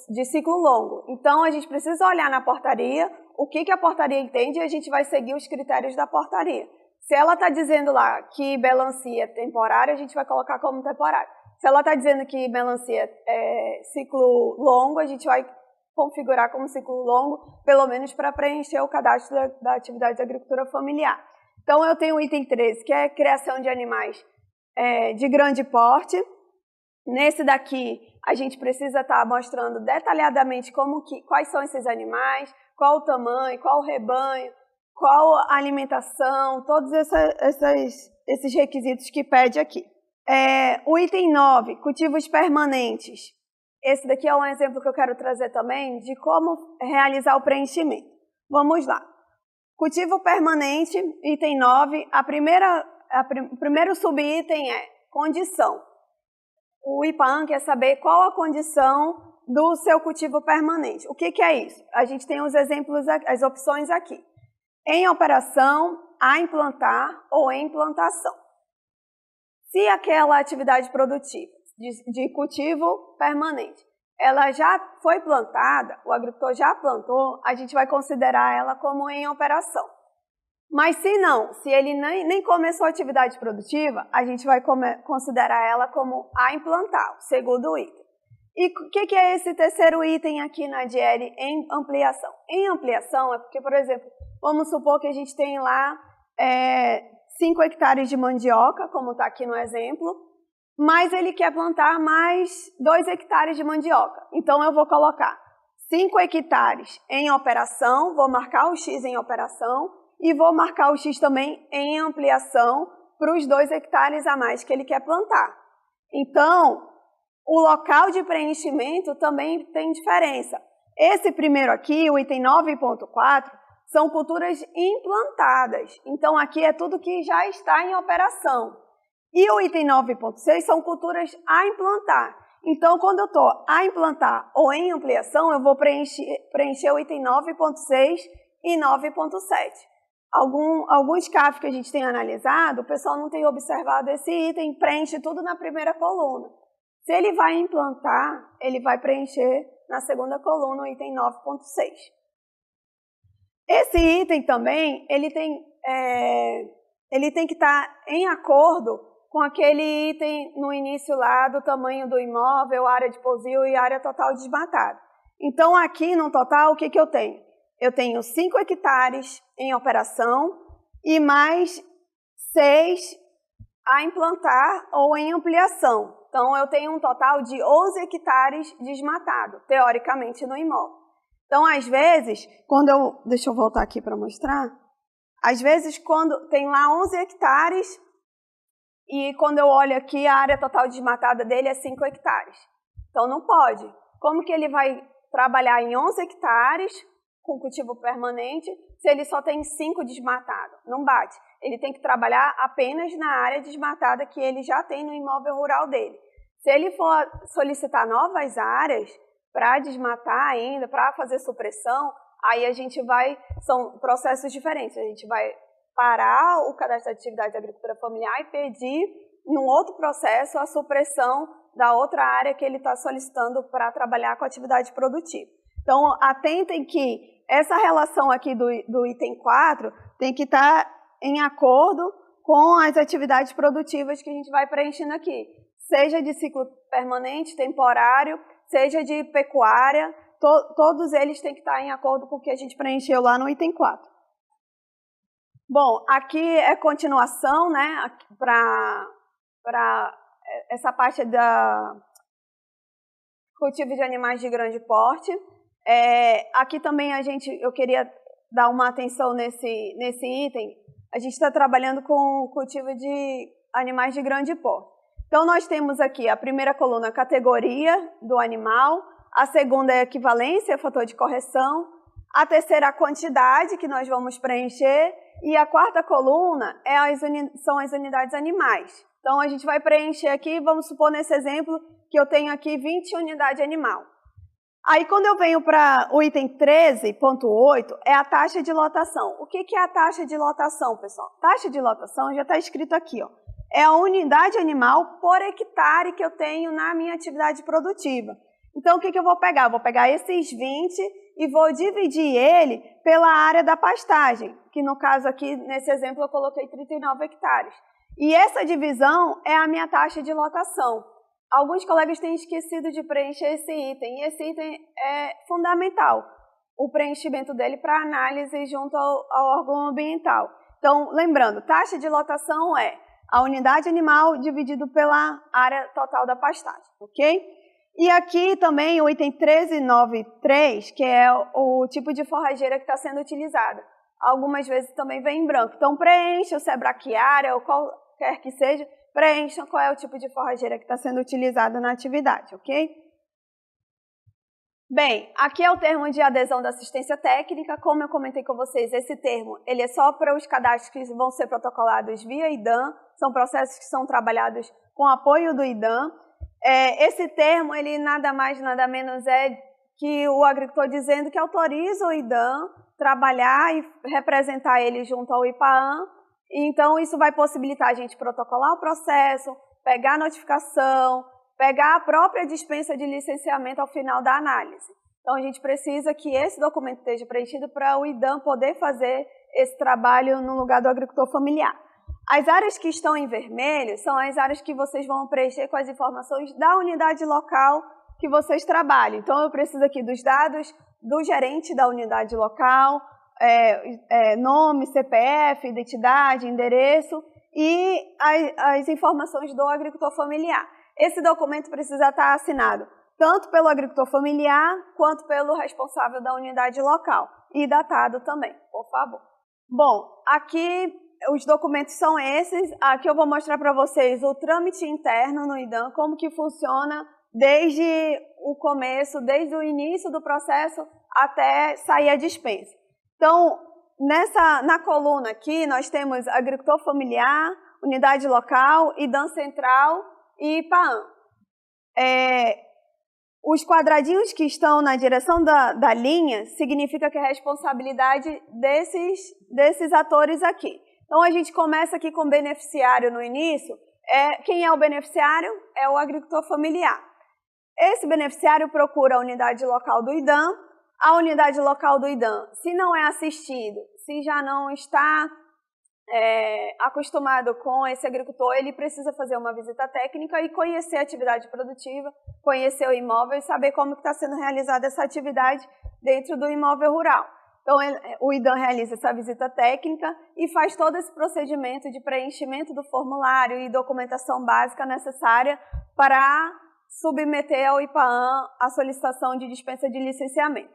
de ciclo longo. Então, a gente precisa olhar na portaria o que a portaria entende e a gente vai seguir os critérios da portaria. Se ela está dizendo lá que melancia é temporária, a gente vai colocar como temporário. Se ela está dizendo que melancia é ciclo longo, a gente vai configurar como ciclo longo, pelo menos para preencher o cadastro da atividade de agricultura familiar. Então, eu tenho o item 13, que é criação de animais de grande porte. Nesse daqui, a gente precisa estar mostrando detalhadamente quais são esses animais, qual o tamanho, qual o rebanho, qual a alimentação, todos esses requisitos que pede aqui. O item 9, cultivos permanentes. Esse daqui é um exemplo que eu quero trazer também de como realizar o preenchimento. Vamos lá. Cultivo permanente, item 9, o primeiro subitem é condição. O IPAAN quer saber qual a condição do seu cultivo permanente. O que é isso? A gente tem os exemplos, as opções aqui. Em operação, a implantar ou em plantação. Se aquela atividade produtiva de cultivo permanente, ela já foi plantada, o agricultor já plantou, a gente vai considerar ela como em operação. Mas se não, se ele nem começou a atividade produtiva, a gente vai considerar ela como a implantar, o segundo item. E o que é esse terceiro item aqui na DL em ampliação? Em ampliação é porque, por exemplo, vamos supor que a gente tem lá 5 hectares de mandioca, como está aqui no exemplo, mas ele quer plantar mais 2 hectares de mandioca. Então, eu vou colocar 5 hectares em operação, vou marcar o X em operação e vou marcar o X também em ampliação para os 2 hectares a mais que ele quer plantar. Então, o local de preenchimento também tem diferença. Esse primeiro aqui, o item 9.4, são culturas implantadas. Então, aqui é tudo que já está em operação. E o item 9.6 são culturas a implantar. Então, quando eu estou a implantar ou em ampliação, eu vou preencher o item 9.6 e 9.7. Alguns CAF que a gente tem analisado, o pessoal não tem observado esse item, preenche tudo na primeira coluna. Se ele vai implantar, ele vai preencher na segunda coluna o item 9.6. Esse item também, ele tem que estar em acordo com aquele item no início lá do tamanho do imóvel, área de pousio e área total desmatada. Então, aqui no total, o que eu tenho? Eu tenho 5 hectares em operação e mais 6 a implantar ou em ampliação. Então, eu tenho um total de 11 hectares desmatado, teoricamente, no imóvel. Então, às vezes, deixa eu voltar aqui para mostrar. Às vezes, quando tem lá 11 hectares e quando eu olho aqui, a área total desmatada dele é 5 hectares. Então, não pode. Como que ele vai trabalhar em 11 hectares com cultivo permanente se ele só tem 5 desmatados? Não bate. Ele tem que trabalhar apenas na área desmatada que ele já tem no imóvel rural dele. Se ele for solicitar novas áreas para desmatar ainda, para fazer supressão, aí são processos diferentes. A gente vai parar o cadastro de atividade de agricultura familiar e pedir, num outro processo, a supressão da outra área que ele está solicitando para trabalhar com atividade produtiva. Então, atentem que essa relação aqui do item 4 tem que estar em acordo com as atividades produtivas que a gente vai preenchendo aqui. Seja de ciclo permanente, temporário, seja de pecuária, todos eles têm que estar em acordo com o que a gente preencheu lá no item 4. Bom, aqui é continuação, né, para essa parte da cultivo de animais de grande porte. Aqui também eu queria dar uma atenção nesse item. A gente está trabalhando com cultivo de animais de grande porte. Então, nós temos aqui a primeira coluna, categoria do animal, a segunda é equivalência, fator de correção, a terceira, a quantidade que nós vamos preencher, e a quarta coluna são as unidades animais. Então, a gente vai preencher aqui, vamos supor nesse exemplo, que eu tenho aqui 20 unidades animal. Aí, quando eu venho para o item 13.8, é a taxa de lotação. O que é a taxa de lotação, pessoal? Taxa de lotação já está escrito aqui, ó. É a unidade animal por hectare que eu tenho na minha atividade produtiva. Então, o que eu vou pegar? Vou pegar esses 20 e vou dividir ele pela área da pastagem, que no caso aqui, nesse exemplo, eu coloquei 39 hectares. E essa divisão é a minha taxa de lotação. Alguns colegas têm esquecido de preencher esse item, e esse item é fundamental, o preenchimento dele para análise junto ao órgão ambiental. Então, lembrando, taxa de lotação é a unidade animal dividido pela área total da pastagem, ok? E aqui também o item 1393, que é o tipo de forrageira que está sendo utilizada. Algumas vezes também vem em branco. Então, preencha o se é braquiária ou qualquer que seja, preencha qual é o tipo de forrageira que está sendo utilizado na atividade, ok? Bem, aqui é o termo de adesão da assistência técnica. Como eu comentei com vocês, esse termo ele é só para os cadastros que vão ser protocolados via IDAM, são processos que são trabalhados com apoio do IDAM. Esse termo, ele nada mais, nada menos é que o agricultor dizendo que autoriza o IDAM trabalhar e representar ele junto ao IPAAM. Então, isso vai possibilitar a gente protocolar o processo, pegar a notificação, pegar a própria dispensa de licenciamento ao final da análise. Então, a gente precisa que esse documento esteja preenchido para o IDAM poder fazer esse trabalho no lugar do agricultor familiar. As áreas que estão em vermelho são as áreas que vocês vão preencher com as informações da unidade local que vocês trabalham. Então, eu preciso aqui dos dados do gerente da unidade local, nome, CPF, identidade, endereço e as informações do agricultor familiar. Esse documento precisa estar assinado tanto pelo agricultor familiar quanto pelo responsável da unidade local e datado também, por favor. Bom, aqui os documentos são esses. Aqui eu vou mostrar para vocês o trâmite interno no IDAM, como que funciona desde o começo, desde o início do processo até sair a dispensa. Então, na coluna aqui, nós temos agricultor familiar, unidade local, IDAM central e IPAAM. Os quadradinhos que estão na direção da linha significa que é a responsabilidade desses atores aqui. Então, a gente começa aqui com o beneficiário no início. Quem é o beneficiário? É o agricultor familiar. Esse beneficiário procura a unidade local do IDAM. A unidade local do IDAM, se não é assistido, se já não está acostumado com esse agricultor, ele precisa fazer uma visita técnica e conhecer a atividade produtiva, conhecer o imóvel e saber como está sendo realizada essa atividade dentro do imóvel rural. Então, o IDAM realiza essa visita técnica e faz todo esse procedimento de preenchimento do formulário e documentação básica necessária para submeter ao IPAAM a solicitação de dispensa de licenciamento.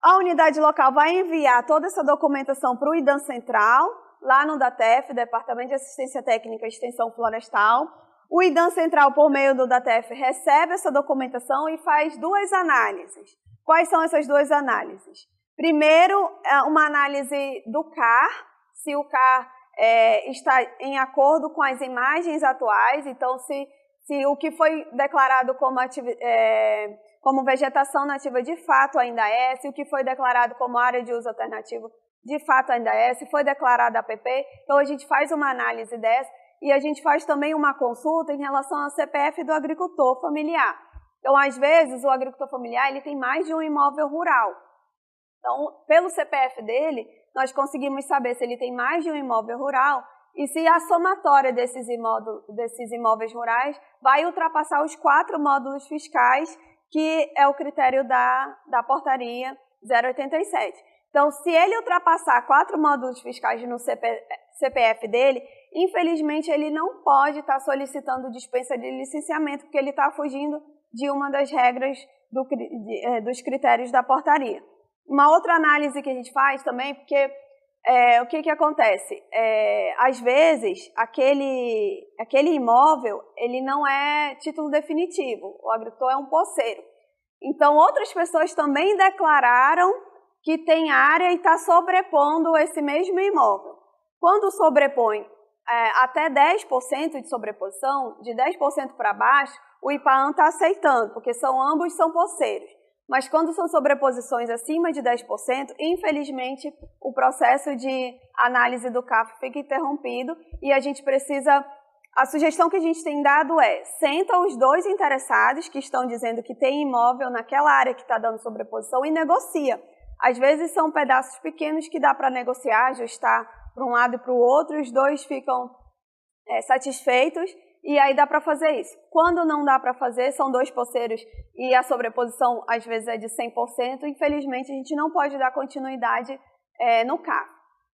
A unidade local vai enviar toda essa documentação para o IDAM central, lá no DATEF, Departamento de Assistência Técnica e Extensão Florestal. O IDAM central, por meio do DATEF, recebe essa documentação e faz duas análises. Quais são essas duas análises? Primeiro, uma análise do CAR, se o CAR está em acordo com as imagens atuais, então se o que foi declarado como vegetação nativa de fato ainda se o que foi declarado como área de uso alternativo de fato ainda se foi declarado APP, então a gente faz uma análise dessa e a gente faz também uma consulta em relação ao CPF do agricultor familiar. Então, às vezes, o agricultor familiar ele tem mais de um imóvel rural. Então, pelo CPF dele, nós conseguimos saber se ele tem mais de um imóvel rural e se a somatória desses imóveis rurais vai ultrapassar os 4 módulos fiscais, que é o critério da portaria 087. Então, se ele ultrapassar 4 módulos fiscais no CPF dele, infelizmente ele não pode estar solicitando dispensa de licenciamento, porque ele está fugindo de uma das regras dos critérios da portaria. Uma outra análise que a gente faz também, porque o que acontece? Às vezes, aquele imóvel ele não é título definitivo, o agricultor é um posseiro. Então, outras pessoas também declararam que tem área e está sobrepondo esse mesmo imóvel. Quando sobrepõe até 10% de sobreposição, de 10% para baixo, o IPAAM está aceitando, porque ambos são posseiros. Mas quando são sobreposições acima de 10%, infelizmente, o processo de análise do CAF fica interrompido e a gente precisa... A sugestão que a gente tem dado senta os dois interessados que estão dizendo que tem imóvel naquela área que está dando sobreposição e negocia. Às vezes são pedaços pequenos que dá para negociar, ajustar para um lado e para o outro, os dois ficam satisfeitos e aí dá para fazer isso. Quando não dá para fazer, são dois posseiros e a sobreposição às vezes é de 100%, infelizmente a gente não pode dar continuidade no CAF.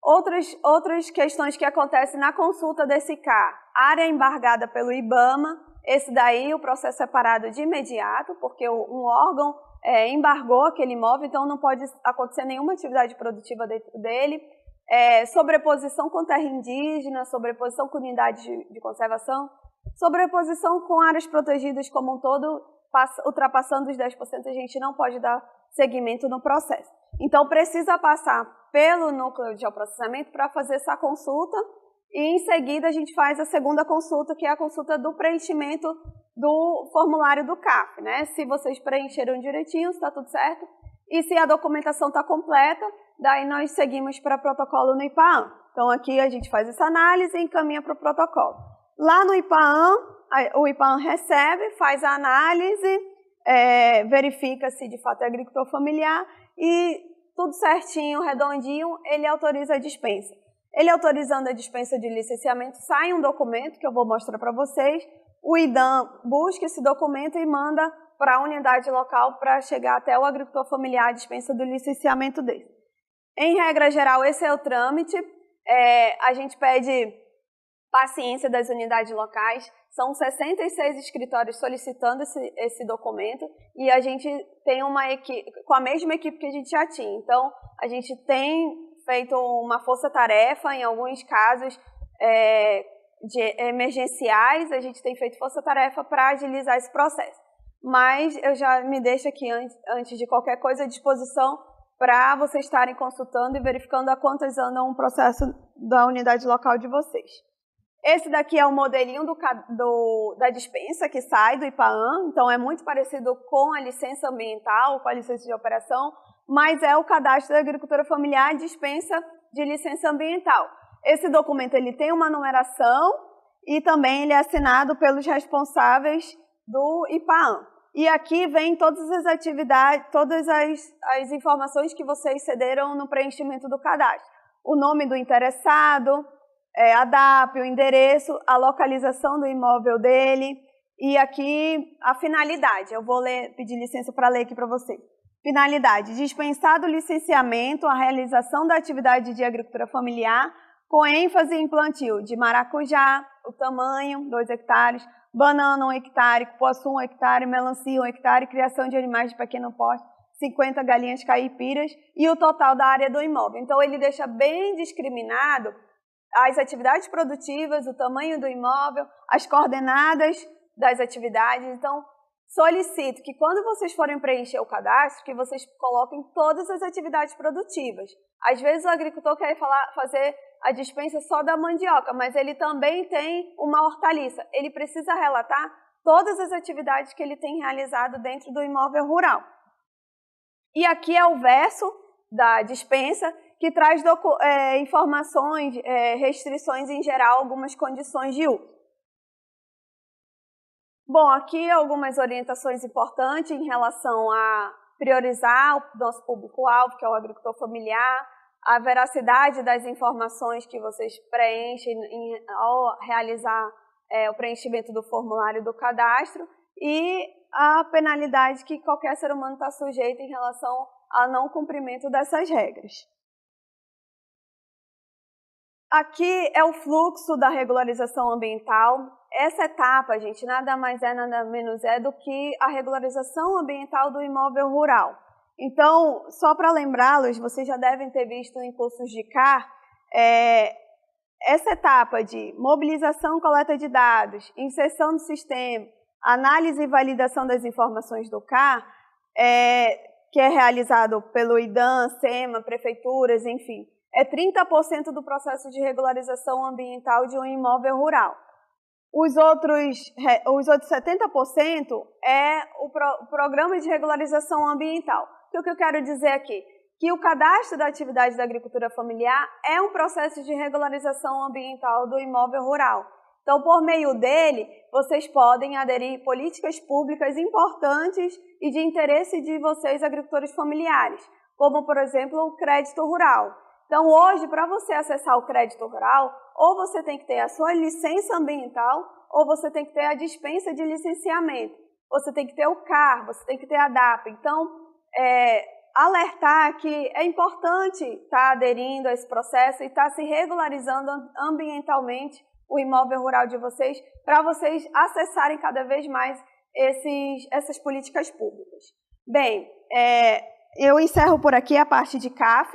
Outras questões que acontecem na consulta desse CAR, área embargada pelo IBAMA, esse daí o processo é parado de imediato, porque um órgão embargou aquele imóvel, então não pode acontecer nenhuma atividade produtiva dentro dele. Sobreposição com terra indígena, sobreposição com unidade de conservação, sobreposição com áreas protegidas como um todo, ultrapassando os 10%, a gente não pode dar seguimento no processo. Então, precisa passar pelo núcleo de geoprocessamento para fazer essa consulta e, em seguida, a gente faz a segunda consulta, que é a consulta do preenchimento do formulário do CAF, né? Se vocês preencheram direitinho, está tudo certo. E se a documentação está completa, daí nós seguimos para protocolo no IPAAM. Então, aqui a gente faz essa análise e encaminha para o protocolo. Lá no IPAAM, o IPAAM recebe, faz a análise, verifica se de fato é agricultor familiar e tudo certinho, redondinho, ele autoriza a dispensa. Ele autorizando a dispensa de licenciamento, sai um documento que eu vou mostrar para vocês. O IDAM busca esse documento e manda para a unidade local para chegar até o agricultor familiar a dispensa do licenciamento dele. Em regra geral, esse é o trâmite. A gente pede paciência das unidades locais. São 66 escritórios solicitando esse documento e a gente tem uma equipe, com a mesma equipe que a gente já tinha. Então, a gente tem feito uma força-tarefa, em alguns casos emergenciais, a gente tem feito força-tarefa para agilizar esse processo. Mas eu já me deixo aqui, antes de qualquer coisa, à disposição para vocês estarem consultando e verificando a quantas andam o processo da unidade local de vocês. Esse daqui é o modelinho da dispensa que sai do IPAAM, então é muito parecido com a licença ambiental, com a licença de operação, mas é o cadastro da agricultura familiar dispensa de licença ambiental. Esse documento ele tem uma numeração e também ele é assinado pelos responsáveis do IPAAM. E aqui vem todas as atividades, todas as informações que vocês cederam no preenchimento do cadastro. O nome do interessado, a DAP, o endereço, a localização do imóvel dele e aqui a finalidade. Eu vou pedir licença para ler aqui para vocês. Finalidade: dispensado o licenciamento, a realização da atividade de agricultura familiar com ênfase em plantio de maracujá, o tamanho, 2 hectares, banana, 1 hectare, cupuaçu, 1 hectare, melancia, 1 hectare, criação de animais de pequeno porte, 50 galinhas caipiras e o total da área do imóvel. Então, ele deixa bem discriminado as atividades produtivas, o tamanho do imóvel, as coordenadas das atividades. Então, solicito que quando vocês forem preencher o cadastro, que vocês coloquem todas as atividades produtivas. Às vezes o agricultor quer fazer a dispensa só da mandioca, mas ele também tem uma hortaliça. Ele precisa relatar todas as atividades que ele tem realizado dentro do imóvel rural. E aqui é o verso da dispensa, que traz informações, restrições em geral, algumas condições de uso. Bom, aqui algumas orientações importantes em relação a priorizar o nosso público-alvo, que é o agricultor familiar, a veracidade das informações que vocês preenchem ao realizar o preenchimento do formulário do cadastro e a penalidade que qualquer ser humano está sujeito em relação ao não cumprimento dessas regras. Aqui é o fluxo da regularização ambiental. Essa etapa, gente, nada mais nada menos do que a regularização ambiental do imóvel rural. Então, só para lembrá-los, vocês já devem ter visto em cursos de CAR, essa etapa de mobilização e coleta de dados, inserção no sistema, análise e validação das informações do CAR, que é realizado pelo IDAM, SEMA, prefeituras, enfim, é 30% do processo de regularização ambiental de um imóvel rural. Os outros 70% é o programa de regularização ambiental. O que eu quero dizer aqui? Que o cadastro da atividade da agricultura familiar é um processo de regularização ambiental do imóvel rural. Então, por meio dele, vocês podem aderir políticas públicas importantes e de interesse de vocês, agricultores familiares, como, por exemplo, o crédito rural. Então, hoje, para você acessar o crédito rural, ou você tem que ter a sua licença ambiental, ou você tem que ter a dispensa de licenciamento. Você tem que ter o CAR, você tem que ter a DAP. Então, alertar que é importante estar aderindo a esse processo e estar se regularizando ambientalmente o imóvel rural de vocês, para vocês acessarem cada vez mais essas políticas públicas. Bem, eu encerro por aqui a parte de CAF.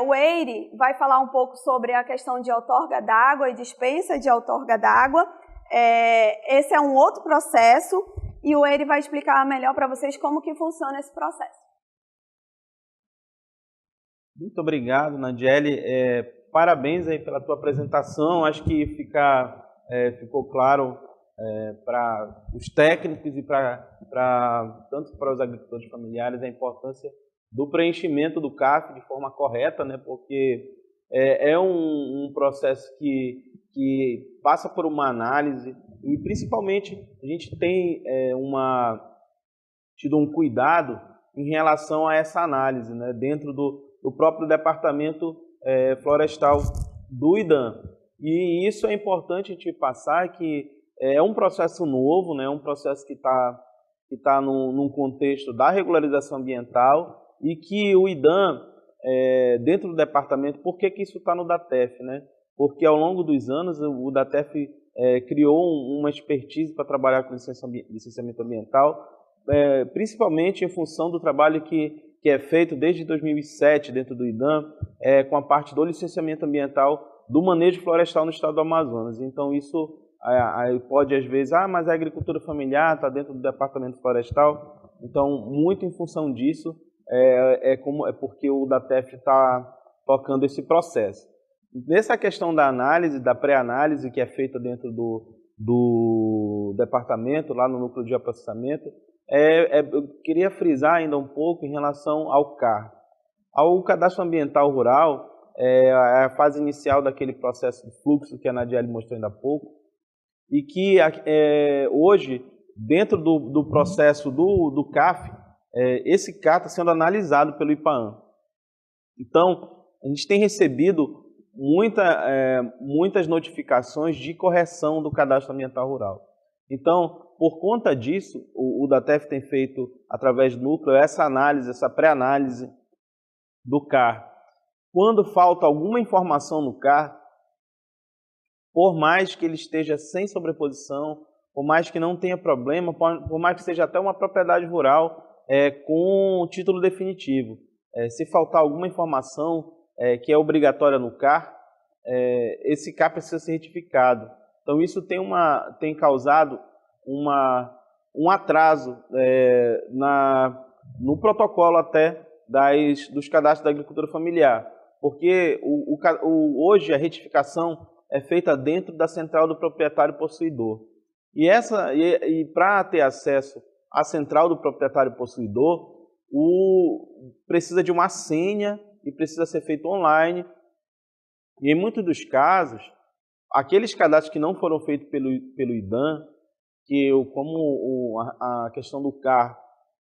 O EIRE vai falar um pouco sobre a questão de outorga d'água e dispensa de outorga d'água. Esse é um outro processo e o EIRE vai explicar melhor para vocês como que funciona esse processo. Muito obrigado, Nadiele. Parabéns aí pela tua apresentação. Acho que ficou claro para os técnicos e tanto para os agricultores familiares a importância do preenchimento do CAF de forma correta, né? Porque é um processo que passa por uma análise e principalmente a gente tem tido um cuidado em relação a essa análise, né? Dentro do próprio departamento florestal do IDAM. E isso é importante a gente passar, que é um processo novo, né? Um processo que está num contexto da regularização ambiental e que o IDAM, dentro do departamento, por que isso está no DATEF, né? Porque ao longo dos anos o DATEF criou uma expertise para trabalhar com licenciamento ambiental, principalmente em função do trabalho que é feito desde 2007 dentro do IDAM, com a parte do licenciamento ambiental do manejo florestal no estado do Amazonas. Então isso pode às vezes, mas a agricultura familiar está dentro do departamento florestal. Então, muito em função disso, porque o DATEF está tocando esse processo. Nessa questão da análise, da pré-análise que é feita dentro do departamento, lá no núcleo de processamento, eu queria frisar ainda um pouco em relação ao CAR. Ao cadastro ambiental rural, a fase inicial daquele processo de fluxo que a Nadiele mostrou ainda há pouco, e que hoje, dentro do processo do CAF, esse CAR está sendo analisado pelo IPAAM. Então, a gente tem recebido muitas notificações de correção do cadastro ambiental rural. Então, por conta disso, o DATEF tem feito, através do núcleo, essa análise, essa pré-análise do CAR. Quando falta alguma informação no CAR, por mais que ele esteja sem sobreposição, por mais que não tenha problema, por mais que seja até uma propriedade rural com título definitivo, se faltar alguma informação que é obrigatória no CAR, esse CAR precisa ser retificado. Então isso tem causado um atraso no protocolo até dos cadastros da agricultura familiar, porque hoje a retificação é feita dentro da central do proprietário possuidor. E para ter acesso à central do proprietário possuidor, precisa de uma senha e precisa ser feito online. E em muitos dos casos, aqueles cadastros que não foram feitos pelo IDAM, como a questão do CAR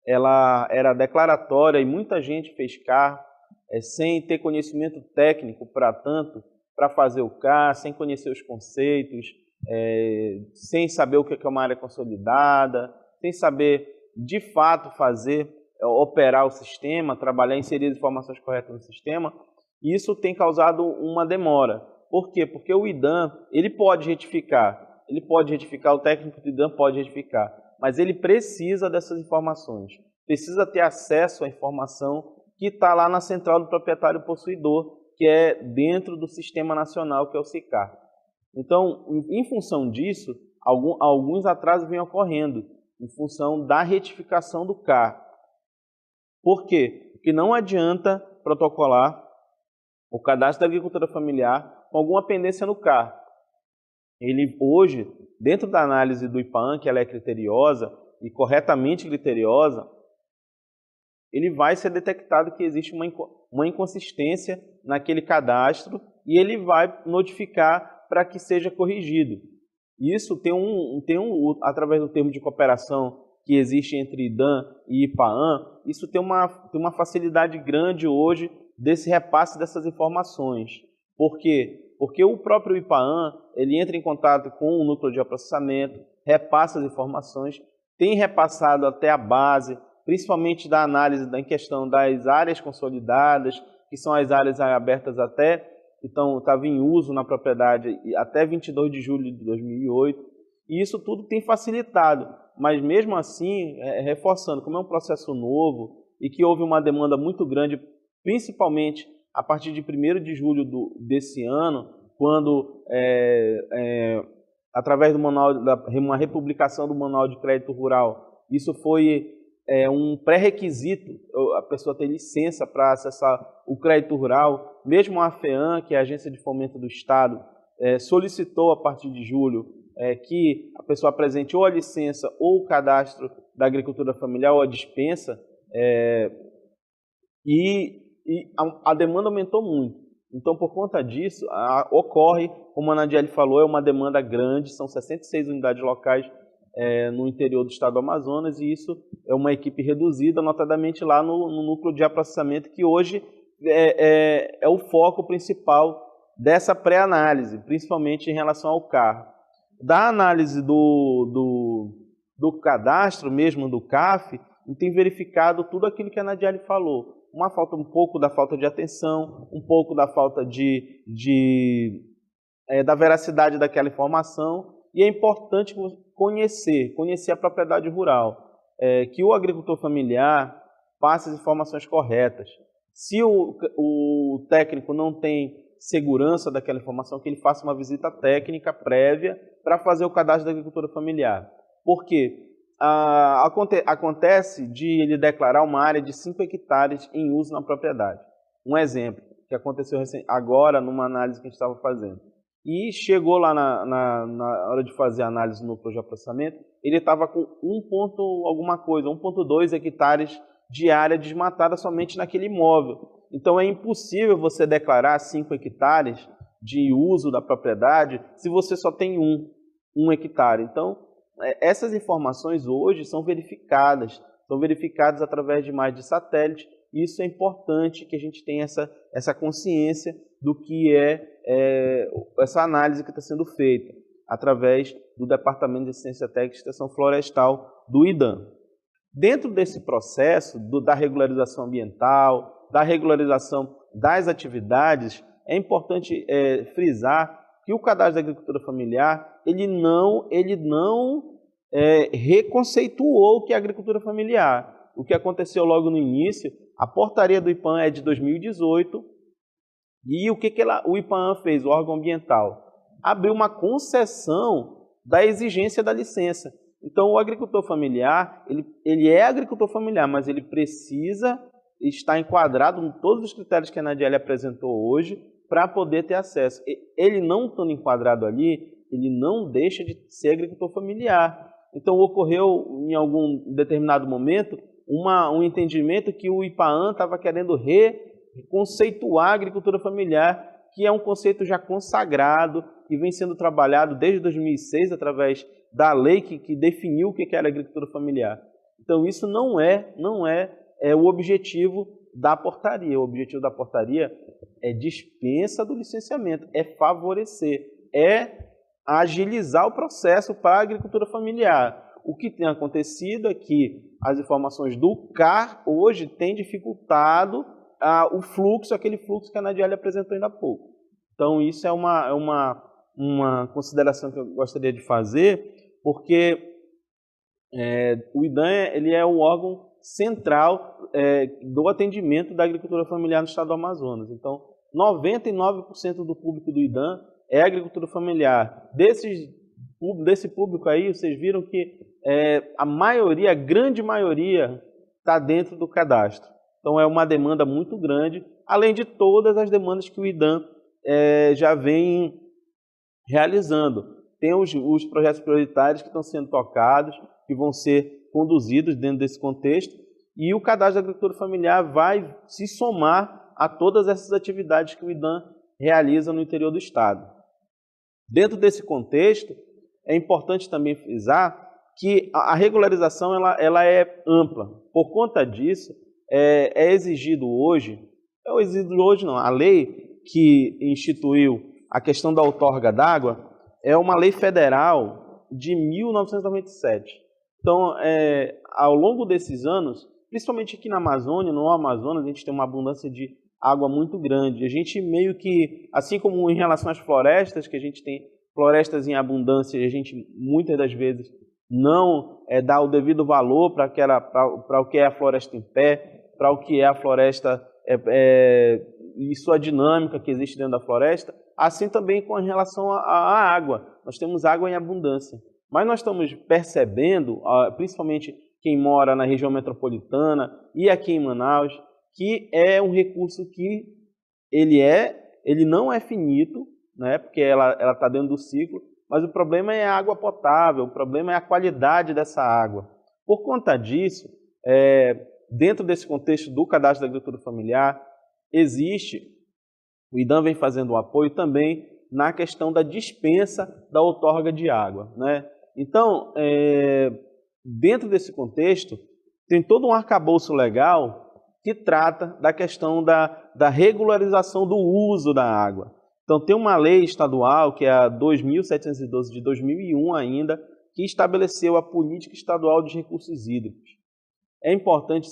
ela era declaratória e muita gente fez CAR sem ter conhecimento técnico para fazer o CAR, sem conhecer os conceitos, sem saber o que é uma área consolidada, sem saber de fato operar o sistema, trabalhar, inserir as informações corretas no sistema. Isso tem causado uma demora. Por quê? Porque o IDAM ele pode retificar, o técnico do IDAM pode retificar, mas ele precisa dessas informações, precisa ter acesso à informação que está lá na central do proprietário possuidor, que é dentro do Sistema Nacional, que é o SICAR. Então, em função disso, alguns atrasos vêm ocorrendo, em função da retificação do CAR. Por quê? Porque não adianta protocolar o cadastro da agricultura familiar com alguma pendência no CAR. Ele hoje, dentro da análise do IPAAM, que ela é criteriosa e corretamente criteriosa, ele vai ser detectado que existe uma inconsistência naquele cadastro e ele vai notificar para que seja corrigido. Isso através do termo de cooperação que existe entre IDAM e IPAAM, isso tem uma facilidade grande hoje desse repasse dessas informações. Por quê? Porque o próprio IPAAM, ele entra em contato com o núcleo de processamento, repassa as informações, tem repassado até a base principalmente da análise em questão das áreas consolidadas, que são as áreas abertas até, então estava em uso na propriedade até 22 de julho de 2008, e isso tudo tem facilitado, mas mesmo assim, reforçando, como é um processo novo e que houve uma demanda muito grande, principalmente a partir de 1º de julho desse ano, quando, através do manual, uma republicação do Manual de Crédito Rural, isso foi um pré-requisito, a pessoa ter licença para acessar o crédito rural. Mesmo a FEAM, que é a Agência de Fomento do Estado, solicitou a partir de julho que a pessoa apresente ou a licença ou o cadastro da agricultura familiar ou a dispensa, e a demanda aumentou muito. Então, por conta disso, ocorre, como a Nadiele falou, é uma demanda grande, são 66 unidades locais no interior do estado do Amazonas, e isso é uma equipe reduzida, notadamente lá no núcleo de processamento, que hoje é o foco principal dessa pré-análise, principalmente em relação ao carro. Da análise do cadastro mesmo, do CAF, tem verificado tudo aquilo que a Nadiele falou. Um pouco da falta de atenção, um pouco da falta da veracidade daquela informação, e é importante conhecer a propriedade rural, que o agricultor familiar passe as informações corretas. Se o técnico não tem segurança daquela informação, que ele faça uma visita técnica prévia para fazer o cadastro da agricultura familiar. Por quê? Acontece de ele declarar uma área de 5 hectares em uso na propriedade. Um exemplo que aconteceu agora numa análise que a gente estava fazendo. E chegou lá na hora de fazer a análise no núcleo de processamento, ele estava com 1,2 hectares de área desmatada somente naquele imóvel. Então é impossível você declarar 5 hectares de uso da propriedade se você só tem um hectare. Então, essas informações hoje são verificadas através de imagens de satélite, e isso é importante que a gente tenha essa consciência do que essa análise que está sendo feita através do Departamento de Assistência Técnica e Extensão Florestal do IDAM. Dentro desse processo da regularização ambiental, da regularização das atividades, é importante frisar que o cadastro da agricultura familiar ele não reconceituou o que é agricultura familiar. O que aconteceu logo no início, a portaria do IPAM é de 2018, e o que o IPAM fez, o órgão ambiental? Abriu uma concessão da exigência da licença. Então, o agricultor familiar, ele é agricultor familiar, mas ele precisa estar enquadrado em todos os critérios que a Nadiele apresentou hoje para poder ter acesso. Ele não estando enquadrado ali, ele não deixa de ser agricultor familiar. Então, ocorreu em algum determinado momento um entendimento que o IPAAN estava querendo reconceituar a agricultura familiar, que é um conceito já consagrado e vem sendo trabalhado desde 2006 através da lei que definiu o que era agricultura familiar. Então, isso não é o objetivo da portaria. O objetivo da portaria é dispensa do licenciamento, é favorecer, é agilizar o processo para a agricultura familiar. O que tem acontecido é que as informações do CAR hoje têm dificultado aquele fluxo que a Nadiele apresentou ainda há pouco. Então, isso é uma consideração que eu gostaria de fazer, porque o IDAM ele é o órgão central do atendimento da agricultura familiar no estado do Amazonas. Então, 99% do público do IDAM é agricultura familiar. Desse público aí, vocês viram que a grande maioria está dentro do cadastro. Então, é uma demanda muito grande, além de todas as demandas que o IDAM já vem realizando. Tem os projetos prioritários que estão sendo tocados, que vão ser conduzidos dentro desse contexto, e o cadastro da agricultura familiar vai se somar a todas essas atividades que o IDAM realiza no interior do estado. Dentro desse contexto, é importante também frisar que a regularização ela é ampla. Por conta disso, é exigido hoje, a lei que instituiu a questão da outorga d'água é uma lei federal de 1997. Então, ao longo desses anos, principalmente aqui na Amazônia, no Amazonas, a gente tem uma abundância de água muito grande. A gente meio que, assim como em relação às florestas, que a gente tem florestas em abundância, a gente muitas das vezes não dá o devido valor para o que é a floresta em pé, para o que é a floresta e sua dinâmica que existe dentro da floresta, assim também com relação à água. Nós temos água em abundância, mas nós estamos percebendo, principalmente quem mora na região metropolitana e aqui em Manaus, que é um recurso que ele não é finito, né, porque ela está dentro do ciclo, mas o problema é a água potável, o problema é a qualidade dessa água. Por conta disso, dentro desse contexto do Cadastro da Agricultura Familiar, o IDAM vem fazendo um apoio também na questão da dispensa da outorga de água, né? Então, dentro desse contexto, tem todo um arcabouço legal que trata da questão da regularização do uso da água. Então, tem uma lei estadual, que é a 2.712 de 2001 ainda, que estabeleceu a Política Estadual de Recursos Hídricos. É importante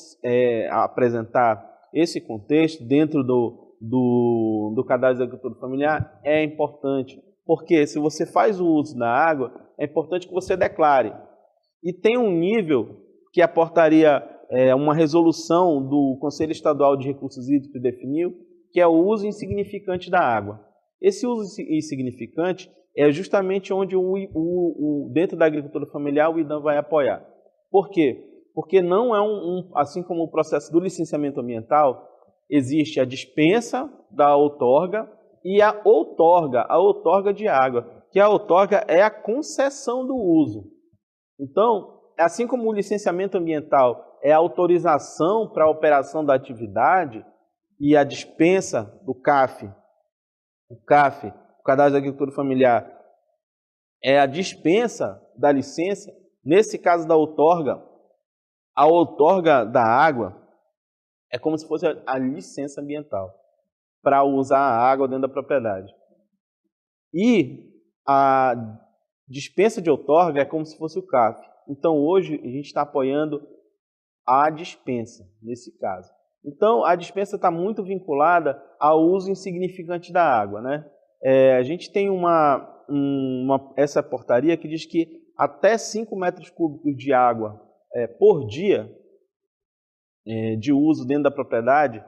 apresentar esse contexto dentro do Cadastro da Agricultura Familiar, é importante, porque se você faz o uso da água, é importante que você declare. E tem um nível que a portaria, uma resolução do Conselho Estadual de Recursos Hídricos definiu, que é o uso insignificante da água. Esse uso insignificante é justamente onde dentro da agricultura familiar o IDAM vai apoiar. Por quê? Porque não é assim como o processo do licenciamento ambiental, existe a dispensa da outorga e a outorga de água, que a outorga é a concessão do uso. Então, assim como o licenciamento ambiental é a autorização para a operação da atividade e a dispensa do CAF, o Cadastro da Agricultura Familiar, é a dispensa da licença, nesse caso da outorga, a outorga da água é como se fosse a licença ambiental para usar a água dentro da propriedade. E a dispensa de outorga é como se fosse o CAF. Então, hoje, a gente está apoiando a dispensa, nesse caso. Então, a dispensa está muito vinculada ao uso insignificante da água, né? A gente tem essa portaria que diz que até 5 metros cúbicos de água por dia de uso dentro da propriedade,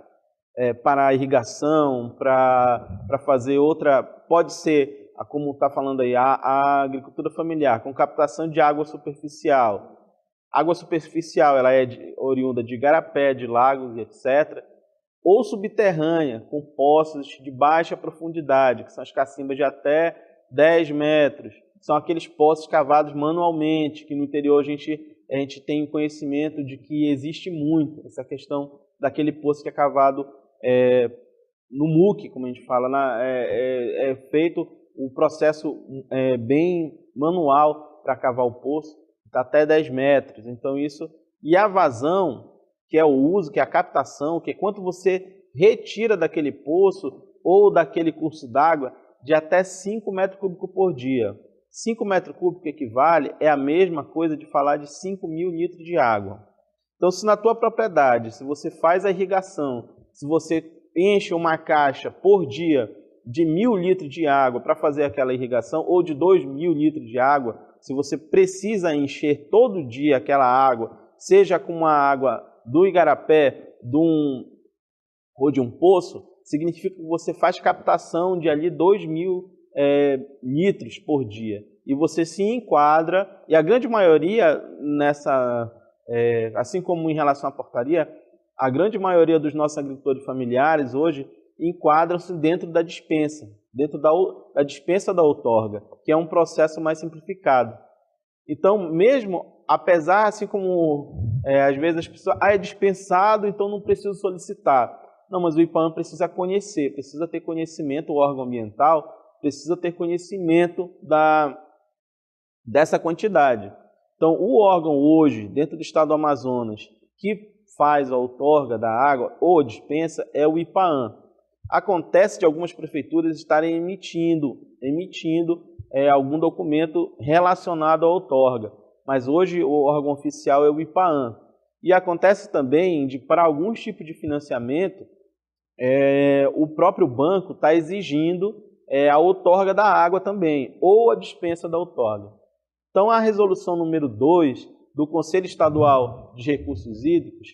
para irrigação, para fazer outra, pode ser, como está falando aí, a agricultura familiar, com captação de água superficial. Água superficial ela é oriunda de igarapé, de lagos, etc. Ou subterrânea, com poços de baixa profundidade, que são as cacimbas de até 10 metros. São aqueles poços cavados manualmente, que no interior a gente tem conhecimento de que existe muito essa questão daquele poço que é cavado no muque, como a gente fala, é feito um processo bem manual para cavar o poço, está até 10 metros. Então isso, e a vazão, que é o uso, que é a captação, que é quanto você retira daquele poço ou daquele curso d'água de até 5 metros cúbicos por dia. 5 metros cúbicos equivale, é a mesma coisa de falar de 5.000 litros de água. Então, se na tua propriedade, se você faz a irrigação, se você enche uma caixa por dia de 1.000 litros de água para fazer aquela irrigação, ou de 2.000 litros de água, se você precisa encher todo dia aquela água, seja com uma água do igarapé ou de um poço, significa que você faz captação de ali 2.000 litros por dia. E você se enquadra, e a grande maioria assim como em relação à portaria, a grande maioria dos nossos agricultores familiares hoje enquadram-se dentro da dispensa, dentro da dispensa da outorga, que é um processo mais simplificado. Então, mesmo, apesar, assim como às vezes as pessoas, é dispensado, então não preciso solicitar. Não, mas o IPAAM precisa conhecer, precisa ter conhecimento, o órgão ambiental precisa ter conhecimento dessa quantidade. Então, o órgão hoje, dentro do estado do Amazonas, que faz a outorga da água ou dispensa é o IPAAM. Acontece de algumas prefeituras estarem emitindo algum documento relacionado à outorga, mas hoje o órgão oficial é o IPAAM. E acontece também de, para alguns tipos de financiamento, o próprio banco está exigindo a outorga da água também, ou a dispensa da outorga. Então, a resolução número 2 do Conselho Estadual de Recursos Hídricos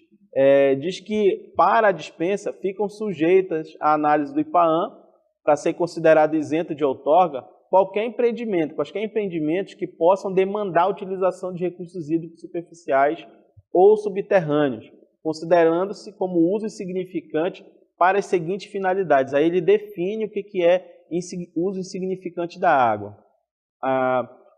diz que, para a dispensa, ficam sujeitas à análise do IPAAM, para ser considerado isento de outorga, qualquer empreendimentos que possam demandar a utilização de recursos hídricos superficiais ou subterrâneos, considerando-se como uso insignificante para as seguintes finalidades. Aí ele define o que é uso insignificante da água.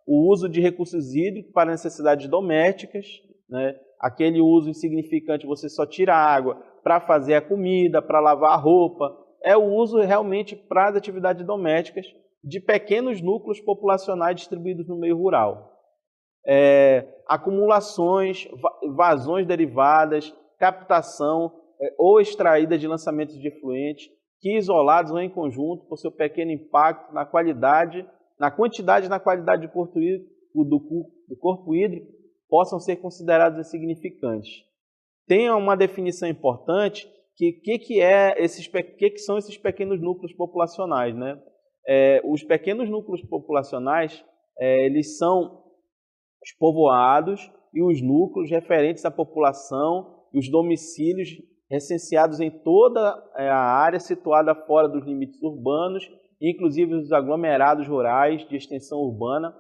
O uso de recursos hídricos para necessidades domésticas, né? Aquele uso insignificante, você só tira a água para fazer a comida, para lavar a roupa. É o uso realmente para as atividades domésticas de pequenos núcleos populacionais distribuídos no meio rural. Acumulações, vazões derivadas, captação ou extraída de lançamentos de efluentes, que isolados ou em conjunto, por seu pequeno impacto na quantidade e na qualidade do corpo hídrico, possam ser considerados insignificantes. Tem uma definição importante que são esses pequenos núcleos populacionais, né? Os pequenos núcleos populacionais, eles são os povoados e os núcleos referentes à população e os domicílios recenseados em toda a área situada fora dos limites urbanos, inclusive os aglomerados rurais de extensão urbana,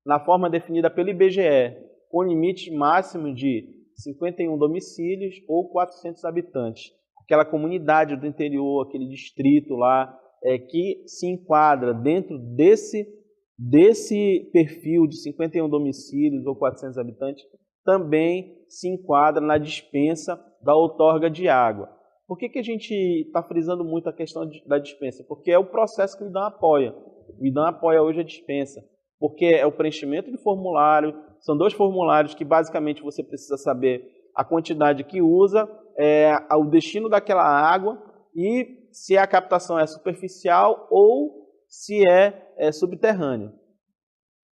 na forma definida pelo IBGE, com limite máximo de 51 domicílios ou 400 habitantes. Aquela comunidade do interior, aquele distrito lá, que se enquadra dentro desse perfil de 51 domicílios ou 400 habitantes, também se enquadra na dispensa da outorga de água. Por que a gente está frisando muito a questão da dispensa? Porque é o processo que o IDAM apoia. O IDAM apoia hoje a dispensa, porque é o preenchimento de formulário, são 2 formulários que basicamente você precisa saber a quantidade que usa, o destino daquela água e se a captação é superficial ou se é subterrânea.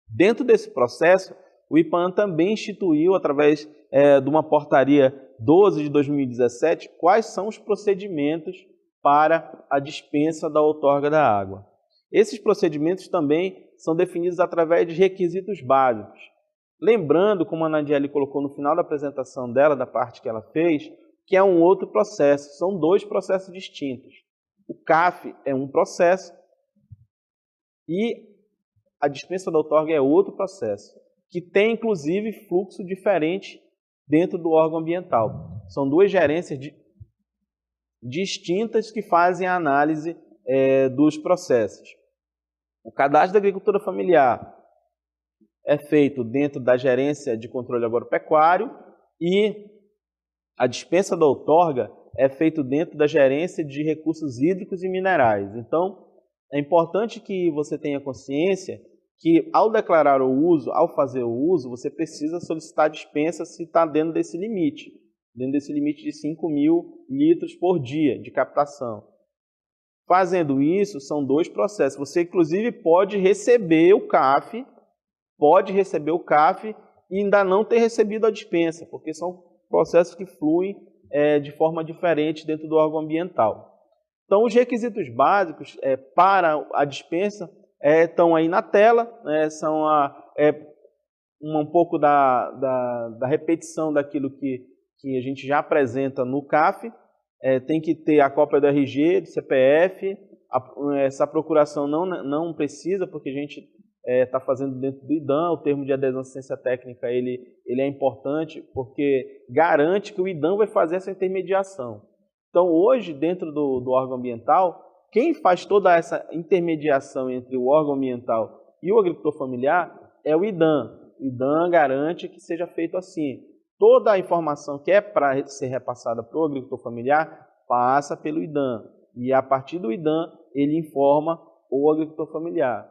Dentro desse processo, o IPAAM também instituiu, através de uma portaria 12 de 2017, quais são os procedimentos para a dispensa da outorga da água. Esses procedimentos também são definidos através de requisitos básicos. Lembrando, como a Nadiele colocou no final da apresentação dela, da parte que ela fez, que é um outro processo, são 2 processos distintos. O CAF é um processo e a dispensa da outorga é outro processo, que tem inclusive fluxo diferente dentro do órgão ambiental. São 2 gerências distintas que fazem a análise dos processos. O cadastro da agricultura familiar é feito dentro da gerência de controle agropecuário e a dispensa da outorga é feito dentro da gerência de recursos hídricos e minerais. Então, é importante que você tenha consciência que, ao declarar o uso, ao fazer o uso, você precisa solicitar a dispensa se está dentro desse limite de 5.000 litros por dia de captação. Fazendo isso, são 2 processos. Você, inclusive, pode receber o CAF e ainda não ter recebido a dispensa, porque são processos que fluem de forma diferente dentro do órgão ambiental. Então, os requisitos básicos para a dispensa estão aí na tela, né, são um pouco da repetição daquilo que a gente já apresenta no CAF. Tem que ter a cópia do RG, do CPF, essa procuração não precisa, porque a gente está fazendo dentro do IDAM, o termo de adesão à assistência técnica ele é importante, porque garante que o IDAM vai fazer essa intermediação. Então, hoje, dentro do órgão ambiental, quem faz toda essa intermediação entre o órgão ambiental e o agricultor familiar é o IDAM. O IDAM garante que seja feito assim. Toda a informação que é para ser repassada para o agricultor familiar passa pelo IDAM. E a partir do IDAM, ele informa o agricultor familiar.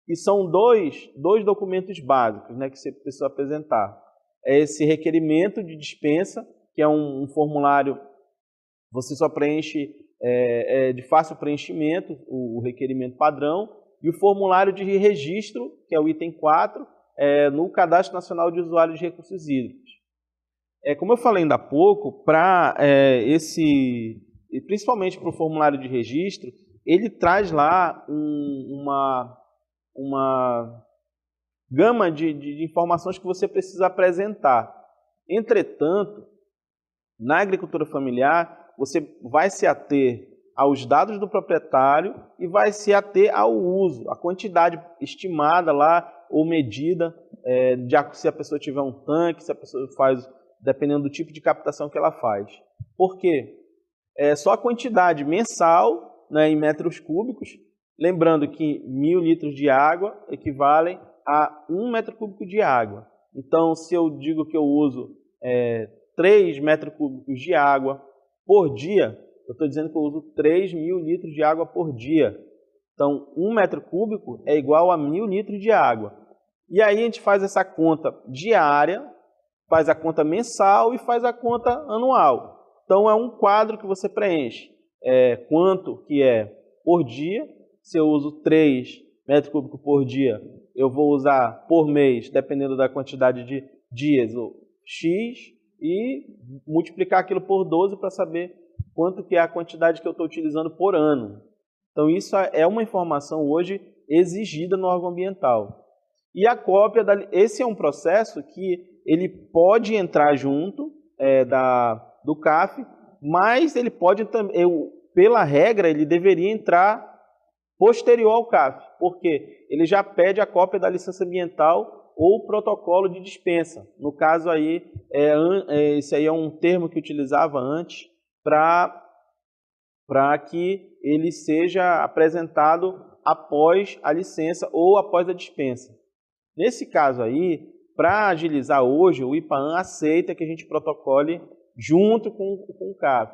E são dois documentos básicos, né, que você precisa apresentar. É esse requerimento de dispensa, que é um formulário, você só preenche de fácil preenchimento, o requerimento padrão, e o formulário de registro, que é o item 4, no Cadastro Nacional de Usuários de Recursos Hídricos. Como eu falei ainda há pouco, principalmente para o formulário de registro, ele traz lá uma gama de informações que você precisa apresentar. Entretanto, na agricultura familiar, você vai se ater aos dados do proprietário e vai se ater ao uso, a quantidade estimada lá ou medida, se a pessoa tiver um tanque, se a pessoa faz, dependendo do tipo de captação que ela faz. Por quê? Só a quantidade mensal, né, em metros cúbicos, lembrando que 1.000 litros de água equivalem a 1 metro cúbico de água. Então, se eu digo que eu uso 3 metros cúbicos de água por dia, eu estou dizendo que eu uso 3.000 litros de água por dia. Então, 1 metro cúbico é igual a 1.000 litros de água. E aí a gente faz essa conta diária, faz a conta mensal e faz a conta anual. Então, é um quadro que você preenche. Quanto que é por dia. Se eu uso 3 metros cúbicos por dia, eu vou usar por mês, dependendo da quantidade de dias, o X, e multiplicar aquilo por 12 para saber quanto que é a quantidade que eu estou utilizando por ano. Então, isso é uma informação hoje exigida no órgão ambiental. E a cópia, esse é um processo que ele pode entrar junto do CAF, mas ele pode também, pela regra, ele deveria entrar posterior ao CAF, porque ele já pede a cópia da licença ambiental ou protocolo de dispensa. No caso aí, esse aí é um termo que utilizava antes para que ele seja apresentado após a licença ou após a dispensa. Nesse caso aí, para agilizar hoje, o IPAAN aceita que a gente protocole junto com o CAF.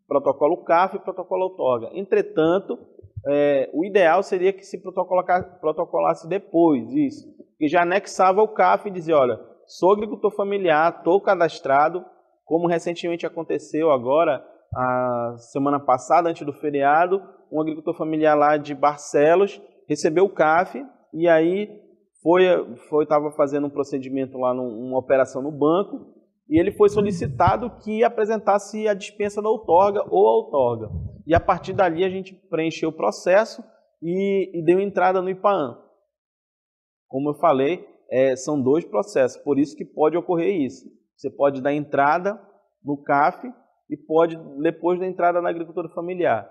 Protocolo CAF e protocolo outorga. Entretanto, o ideal seria que se protocolasse depois isso, que já anexava o CAF e dizia, olha, sou agricultor familiar, estou cadastrado, como recentemente aconteceu agora, a semana passada, antes do feriado, um agricultor familiar lá de Barcelos recebeu o CAF e aí estava fazendo um procedimento lá, uma operação no banco, e ele foi solicitado que apresentasse a dispensa da outorga ou a outorga. E a partir dali a gente preencheu o processo e deu entrada no IPAAN. Como eu falei, são 2 processos, por isso que pode ocorrer isso. Você pode dar entrada no CAF e pode, depois da entrada na agricultura familiar,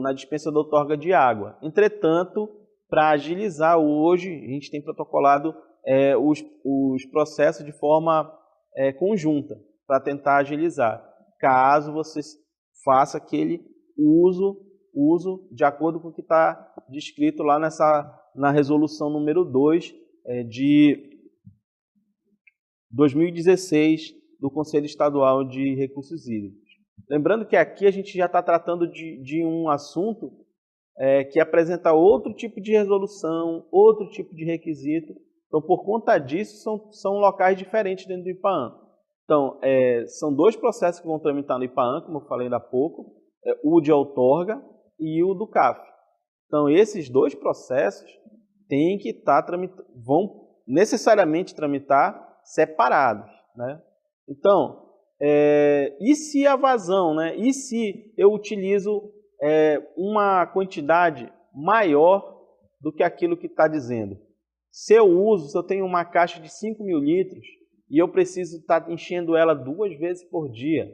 na dispensa da outorga de água. Entretanto, para agilizar hoje, a gente tem protocolado os processos de forma conjunta, para tentar agilizar, caso você faça aquele uso de acordo com o que está descrito lá na resolução número 2 de 2016 do Conselho Estadual de Recursos Hídricos. Lembrando que aqui a gente já está tratando de um assunto que apresenta outro tipo de resolução, outro tipo de requisito. Então, por conta disso, são locais diferentes dentro do IPAAN. Então, são 2 processos que vão tramitar no IPAAN, como eu falei ainda há pouco, o de outorga e o do CAF. Então, esses 2 processos têm que vão necessariamente tramitar separados, né? Então, e se a vazão, né? E se eu utilizo uma quantidade maior do que aquilo que está dizendo? Se eu tenho uma caixa de 5.000 litros e eu preciso estar enchendo ela 2 vezes por dia,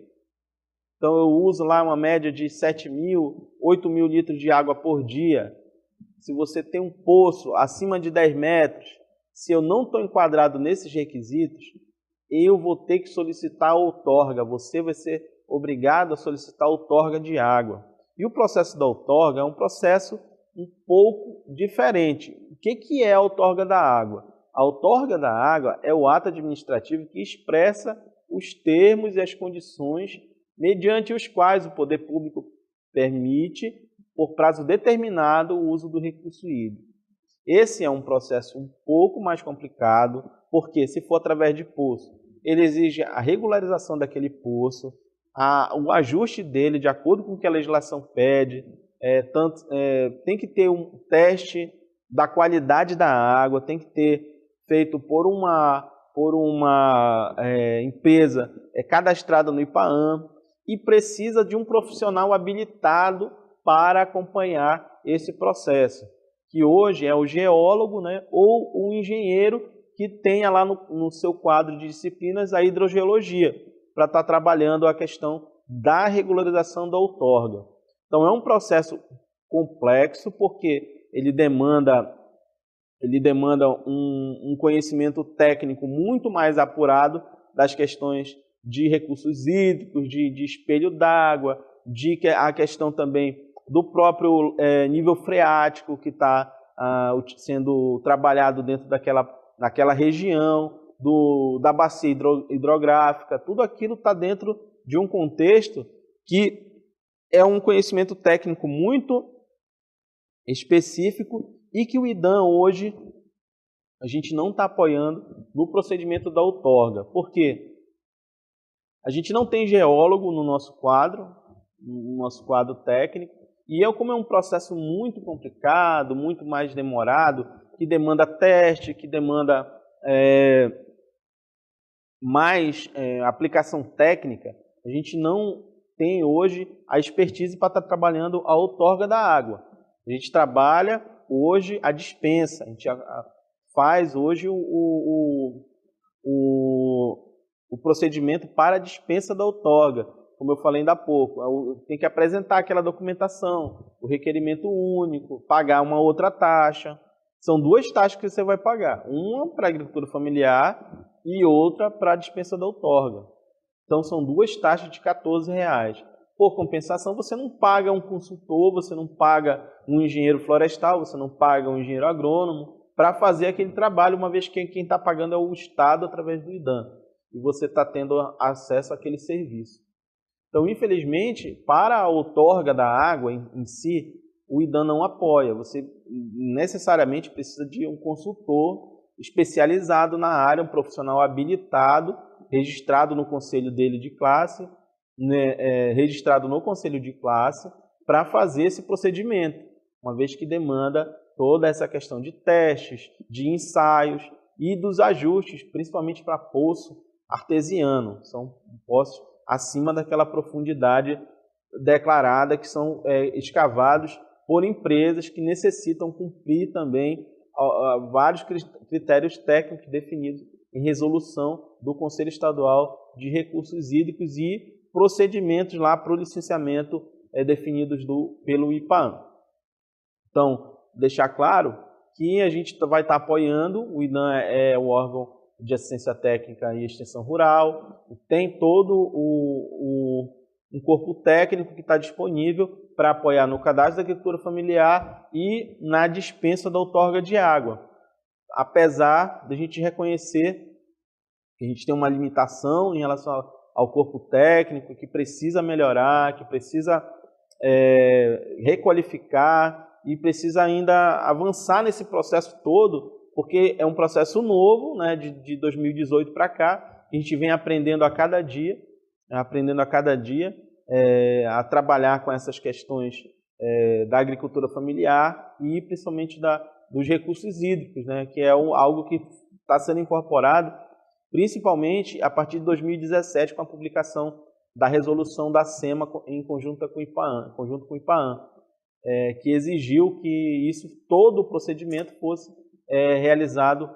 então eu uso lá uma média de 7.000, 8.000 litros de água por dia. Se você tem um poço acima de 10 metros, se eu não estou enquadrado nesses requisitos, eu vou ter que solicitar a outorga. Você vai ser obrigado a solicitar a outorga de água. E o processo da outorga é um processo um pouco diferente. O que é a outorga da água? A outorga da água é o ato administrativo que expressa os termos e as condições mediante os quais o poder público permite, por prazo determinado, o uso do recurso hídrico. Esse é um processo um pouco mais complicado, porque se for através de poço, ele exige a regularização daquele poço, o ajuste dele de acordo com o que a legislação pede, tem que ter um teste da qualidade da água, tem que ter feito por uma empresa cadastrada no IPAAM e precisa de um profissional habilitado para acompanhar esse processo, que hoje é o geólogo, né, ou o engenheiro que tenha lá no seu quadro de disciplinas a hidrogeologia, para estar trabalhando a questão da regularização da outorga. Então é um processo complexo, porque ele demanda um conhecimento técnico muito mais apurado das questões de recursos hídricos, de espelho d'água, a questão também do próprio nível freático que está sendo trabalhado dentro daquela região, da bacia hidrográfica. Tudo aquilo está dentro de um contexto que é um conhecimento técnico muito específico e que o IDAM hoje a gente não está apoiando no procedimento da outorga. Por quê? A gente não tem geólogo no nosso quadro técnico, e como é um processo muito complicado, muito mais demorado, que demanda teste, que demanda mais aplicação técnica, a gente não tem hoje a expertise para estar trabalhando a outorga da água. A gente trabalha hoje a dispensa, a gente faz hoje o procedimento para a dispensa da outorga, como eu falei ainda há pouco. Tem que apresentar aquela documentação, o requerimento único, pagar uma outra taxa. São duas taxas que você vai pagar, uma para a agricultura familiar e outra para a dispensa da outorga. Então são duas taxas de R$14. Por compensação, você não paga um consultor, você não paga um engenheiro florestal, você não paga um engenheiro agrônomo para fazer aquele trabalho, uma vez que quem está pagando é o Estado através do IDAM. E você está tendo acesso àquele serviço. Então, infelizmente, para a outorga da água em si, o IDAM não apoia. Você necessariamente precisa de um consultor especializado na área, um profissional habilitado, registrado no conselho dele de classe, registrado no conselho de classe, para fazer esse procedimento, uma vez que demanda toda essa questão de testes, de ensaios e dos ajustes, principalmente para poço artesiano. São poços acima daquela profundidade declarada, que são escavados por empresas que necessitam cumprir também vários critérios técnicos definidos em resolução do Conselho Estadual de Recursos Hídricos e procedimentos lá para o licenciamento definidos pelo IPAAM. Então, deixar claro que a gente vai estar apoiando, o IDAM é o órgão de assistência técnica e extensão rural, tem todo um corpo técnico que está disponível para apoiar no cadastro da agricultura familiar e na dispensa da outorga de água. Apesar de a gente reconhecer que a gente tem uma limitação em relação ao corpo técnico, que precisa melhorar, que precisa requalificar e precisa ainda avançar nesse processo todo, porque é um processo novo, né, de 2018 para cá, a gente vem aprendendo a cada dia, a trabalhar com essas questões da agricultura familiar e principalmente dos recursos hídricos, né, que é algo que está sendo incorporado principalmente a partir de 2017 com a publicação da resolução da SEMA em conjunto com o IPAAM, que exigiu que todo o procedimento fosse realizado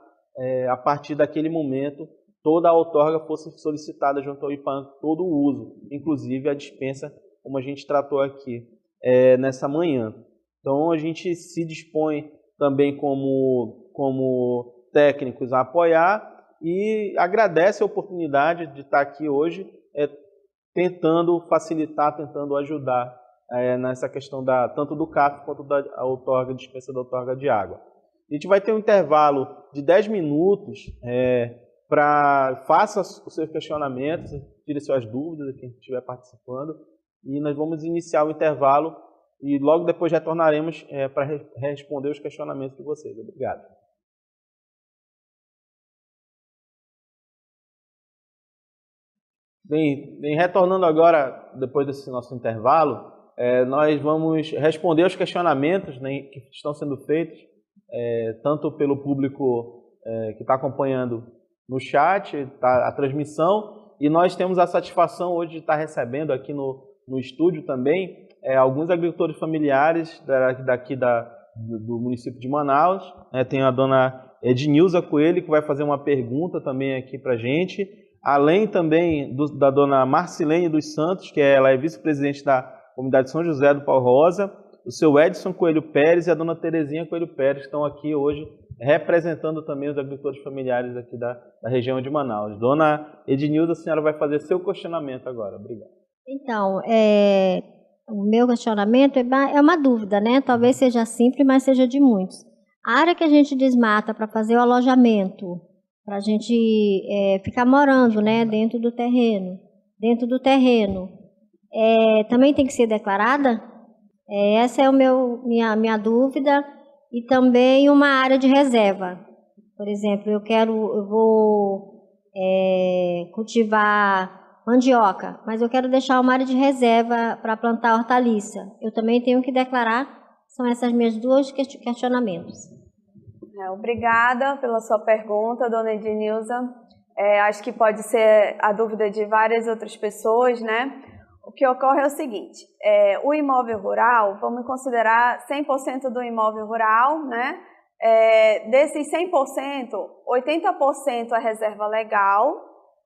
a partir daquele momento, toda a outorga fosse solicitada junto ao IPAAM, todo o uso, inclusive a dispensa, como a gente tratou aqui nessa manhã. Então a gente se dispõe também como técnicos a apoiar e agradece a oportunidade de estar aqui hoje tentando facilitar, tentando ajudar nessa questão tanto do CAF quanto da outorga, dispensa da outorga de água. A gente vai ter um intervalo de 10 minutos faça os seus questionamentos, tire suas dúvidas, quem estiver participando, e nós vamos iniciar o intervalo e logo depois retornaremos para responder os questionamentos de vocês. Obrigado. Bem, retornando agora, depois desse nosso intervalo, nós vamos responder aos questionamentos, né, que estão sendo feitos, tanto pelo público que está acompanhando no chat, tá, a transmissão, e nós temos a satisfação hoje de estar recebendo aqui no estúdio também alguns agricultores familiares daqui do município de Manaus. Tem a dona Ednilza Coelho, que vai fazer uma pergunta também aqui para a gente, além também da dona Marcilene dos Santos, que ela é vice-presidente da comunidade São José do Pau Rosa, o seu Edson Coelho Pérez e a dona Terezinha Coelho Pérez, que estão aqui hoje representando também os agricultores familiares aqui da região de Manaus. Dona Ednilza, a senhora vai fazer seu questionamento agora. Obrigado. Então, o meu questionamento é uma dúvida, né? Talvez seja simples, mas seja de muitos. A área que a gente desmata para fazer o alojamento, para a gente ficar morando, né, dentro do terreno, também tem que ser declarada? Essa é minha dúvida. E também uma área de reserva. Por exemplo, eu vou cultivar mandioca, mas eu quero deixar uma área de reserva para plantar hortaliça. Eu também tenho que declarar? São essas minhas duas questionamentos. Obrigada pela sua pergunta, dona Ednilza. Acho que pode ser a dúvida de várias outras pessoas, né? O que ocorre é o seguinte, o imóvel rural, vamos considerar 100% do imóvel rural, né? Desses 100%, 80% é reserva legal,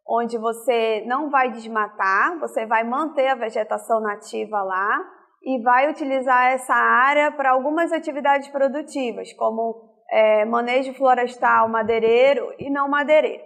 onde você não vai desmatar, você vai manter a vegetação nativa lá e vai utilizar essa área para algumas atividades produtivas, como manejo florestal, madeireiro e não madeireiro.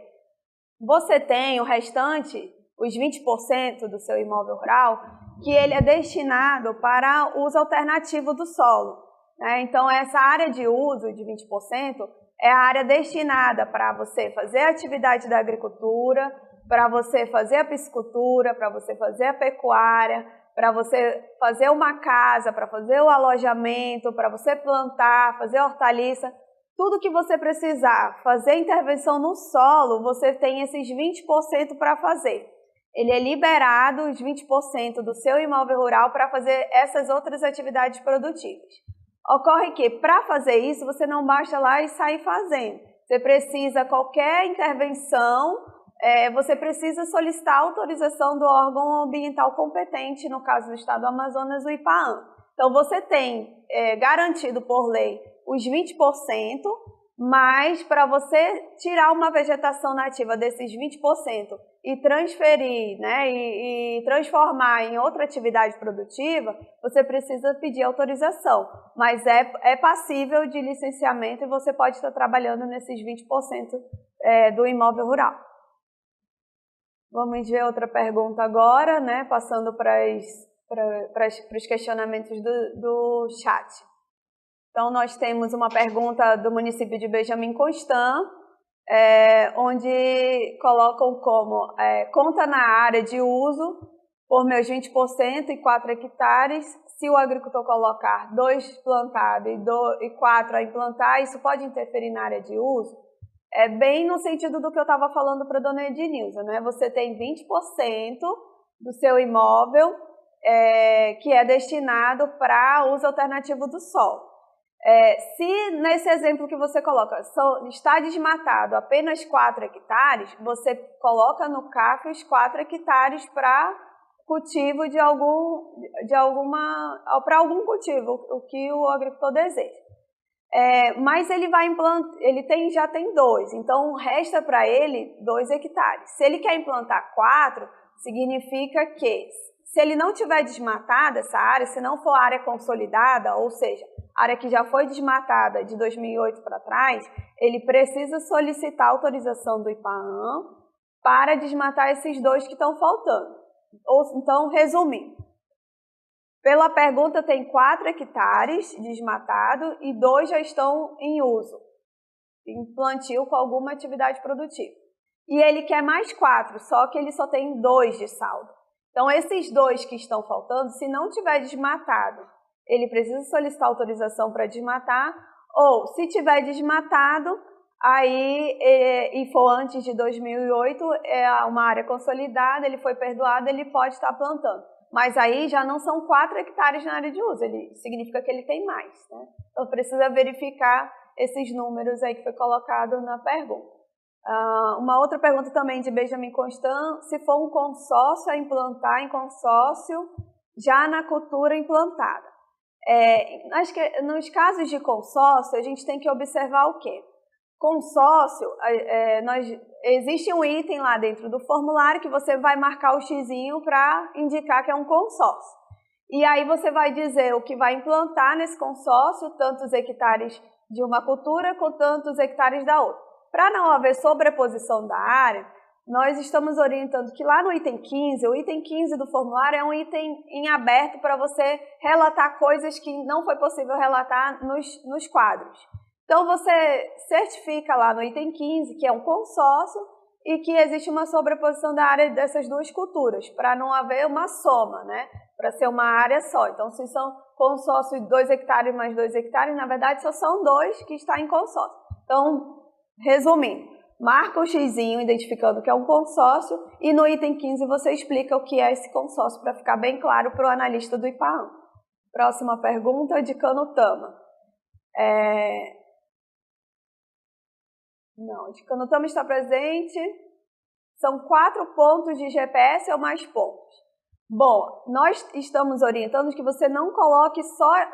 Você tem o restante, os 20% do seu imóvel rural, que ele é destinado para uso alternativo do solo, né? Então, essa área de uso de 20% é a área destinada para você fazer a atividade da agricultura, para você fazer a piscicultura, para você fazer a pecuária, para você fazer uma casa, para fazer o alojamento, para você plantar, fazer hortaliça. Tudo que você precisar fazer intervenção no solo, você tem esses 20% para fazer. Ele é liberado, os 20% do seu imóvel rural, para fazer essas outras atividades produtivas. Ocorre que, para fazer isso, você não basta lá e sair fazendo. Você precisa, qualquer intervenção, você precisa solicitar a autorização do órgão ambiental competente, no caso do Estado do Amazonas, o IPAAM. Então, você tem garantido por lei os 20%, mas para você tirar uma vegetação nativa desses 20% e transferir, né, e transformar em outra atividade produtiva, você precisa pedir autorização. Mas é passível de licenciamento e você pode estar trabalhando nesses 20% do imóvel rural. Vamos ver outra pergunta agora, né, passando para os questionamentos do chat. Então, nós temos uma pergunta do município de Benjamin Constant, onde colocam como conta na área de uso por meus 20% e 4 hectares. Se o agricultor colocar 2 plantado e 4 a implantar, isso pode interferir na área de uso? É bem no sentido do que eu estava falando para a dona Ednilza, né? Você tem 20% do seu imóvel que é destinado para uso alternativo do solo. Se nesse exemplo que você coloca, está desmatado apenas 4 hectares, você coloca no CAF os 4 hectares para cultivo para algum cultivo, o que o agricultor deseja. Mas ele vai implantar, já tem 2, então resta para ele 2 hectares. Se ele quer implantar 4, significa que se ele não tiver desmatada essa área, se não for área consolidada, ou seja, área que já foi desmatada de 2008 para trás, ele precisa solicitar autorização do IPAAM para desmatar esses 2 que estão faltando. Então, resumindo, pela pergunta tem 4 hectares desmatado e 2 já estão em uso, em plantio com alguma atividade produtiva. E ele quer mais 4, só que ele só tem 2 de saldo. Então, esses 2 que estão faltando, se não tiver desmatado, ele precisa solicitar autorização para desmatar, ou se tiver desmatado, aí, e for antes de 2008, é uma área consolidada, ele foi perdoado, ele pode estar plantando. Mas aí já não são 4 hectares na área de uso, significa que ele tem mais, né? Então precisa verificar esses números aí que foi colocado na pergunta. Uma outra pergunta também de Benjamin Constant, se for um consórcio a implantar em consórcio já na cultura implantada. Nos casos de consórcio, a gente tem que observar o quê? Consórcio, existe um item lá dentro do formulário que você vai marcar o xizinho para indicar que é um consórcio. E aí você vai dizer o que vai implantar nesse consórcio, tantos hectares de uma cultura com tantos hectares da outra. Para não haver sobreposição da área, nós estamos orientando que lá no item 15, o item 15 do formulário é um item em aberto para você relatar coisas que não foi possível relatar nos quadros. Então você certifica lá no item 15 que é um consórcio e que existe uma sobreposição da área dessas duas culturas, para não haver uma soma, né? Para ser uma área só. Então, se são consórcio de 2 hectares mais 2 hectares, na verdade só são 2 que está em consórcio. Então, resumindo, marca o xizinho identificando que é um consórcio e no item 15 você explica o que é esse consórcio para ficar bem claro para o analista do IPAAM. Próxima pergunta de Canutama. Não, de Canutama está presente. São 4 pontos de GPS ou mais pontos? Bom, nós estamos orientando que você não coloque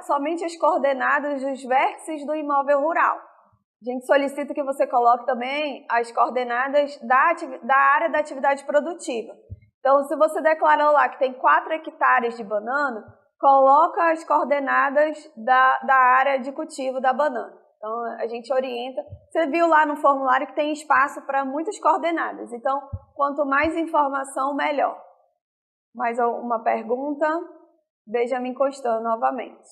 somente as coordenadas dos vértices do imóvel rural. A gente solicita que você coloque também as coordenadas da área da atividade produtiva. Então, se você declarou lá que tem 4 hectares de banana, coloca as coordenadas da área de cultivo da banana. Então, a gente orienta. Você viu lá no formulário que tem espaço para muitas coordenadas. Então, quanto mais informação, melhor. Mais uma pergunta. Benjamin Constant, novamente.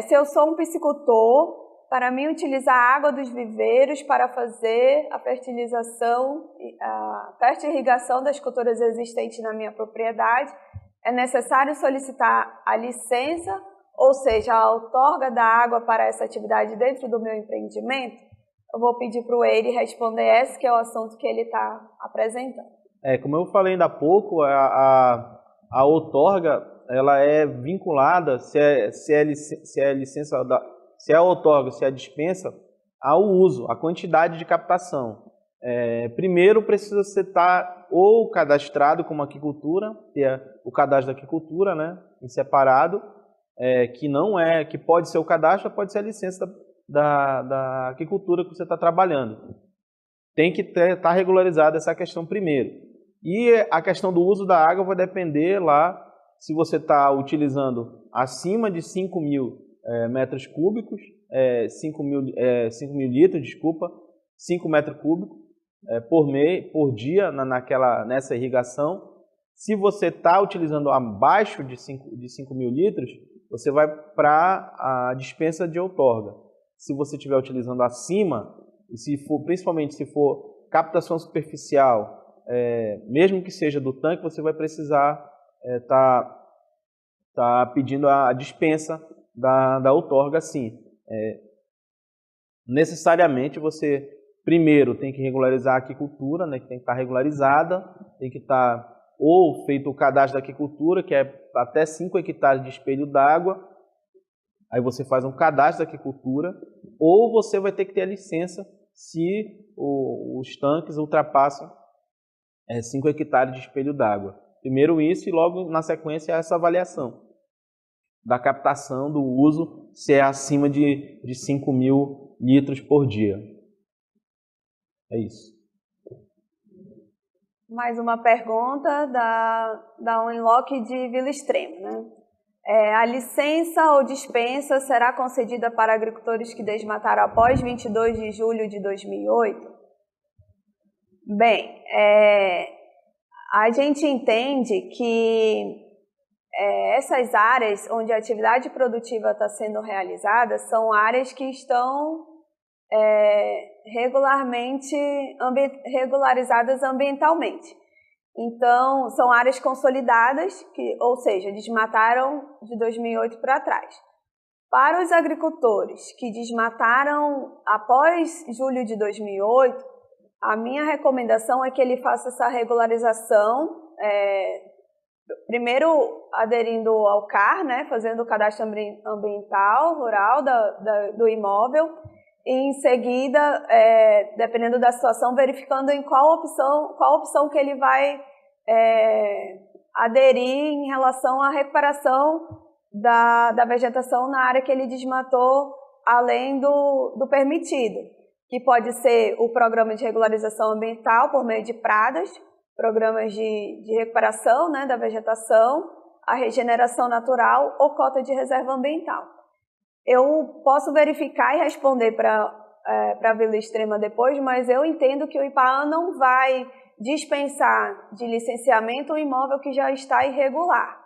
Se eu sou um piscicultor, para mim utilizar a água dos viveiros para fazer a fertilização, a fertirrigação das culturas existentes na minha propriedade, é necessário solicitar a licença, ou seja, a outorga da água para essa atividade dentro do meu empreendimento? Eu vou pedir para o Eire responder esse, que é o assunto que ele está apresentando. Como eu falei ainda há pouco, a outorga ela é vinculada, se é a outorga, se é a dispensa, ao uso, à quantidade de captação. Primeiro precisa você estar ou cadastrado como aquicultura, ter o cadastro da aquicultura, né, em separado, que pode ser o cadastro, pode ser a licença da aquicultura que você está trabalhando. Tem que estar regularizada essa questão primeiro. E a questão do uso da água vai depender lá se você está utilizando acima de 5 mil metros cúbicos, 5 mil litros, 5 metros cúbicos por dia nessa irrigação. Se você está utilizando abaixo de 5 mil litros, você vai para a dispensa de outorga. Se você estiver utilizando acima, principalmente se for captação superficial, mesmo que seja do tanque, você vai precisar tá pedindo a dispensa da outorga, sim. Necessariamente você primeiro tem que regularizar a aquicultura, né, que tem que estar regularizada, tem que estar ou feito o cadastro da aquicultura, que é até 5 hectares de espelho d'água, aí você faz um cadastro da aquicultura, ou você vai ter que ter a licença se os tanques ultrapassam 5 hectares de espelho d'água. Primeiro isso e logo na sequência essa avaliação da captação, do uso, se é acima de 5 mil litros por dia. É isso. Mais uma pergunta da Unlock de Vila Extrema, né? A licença ou dispensa será concedida para agricultores que desmataram após 22 de julho de 2008? Bem, a gente entende que essas áreas onde a atividade produtiva está sendo realizada são áreas que estão regularizadas ambientalmente. Então, são áreas consolidadas, ou seja, desmataram de 2008 para trás. Para os agricultores que desmataram após julho de 2008, a minha recomendação é que ele faça essa regularização, primeiro aderindo ao CAR, né, fazendo o cadastro ambiental rural do imóvel, e em seguida, dependendo da situação, verificando em qual opção que ele vai aderir em relação à recuperação da vegetação na área que ele desmatou, além do permitido, que pode ser o programa de regularização ambiental por meio de pradas, programas de recuperação, né, da vegetação, a regeneração natural ou cota de reserva ambiental. Eu posso verificar e responder para a Vila Extrema depois, mas eu entendo que o IPAAN não vai dispensar de licenciamento um imóvel que já está irregular.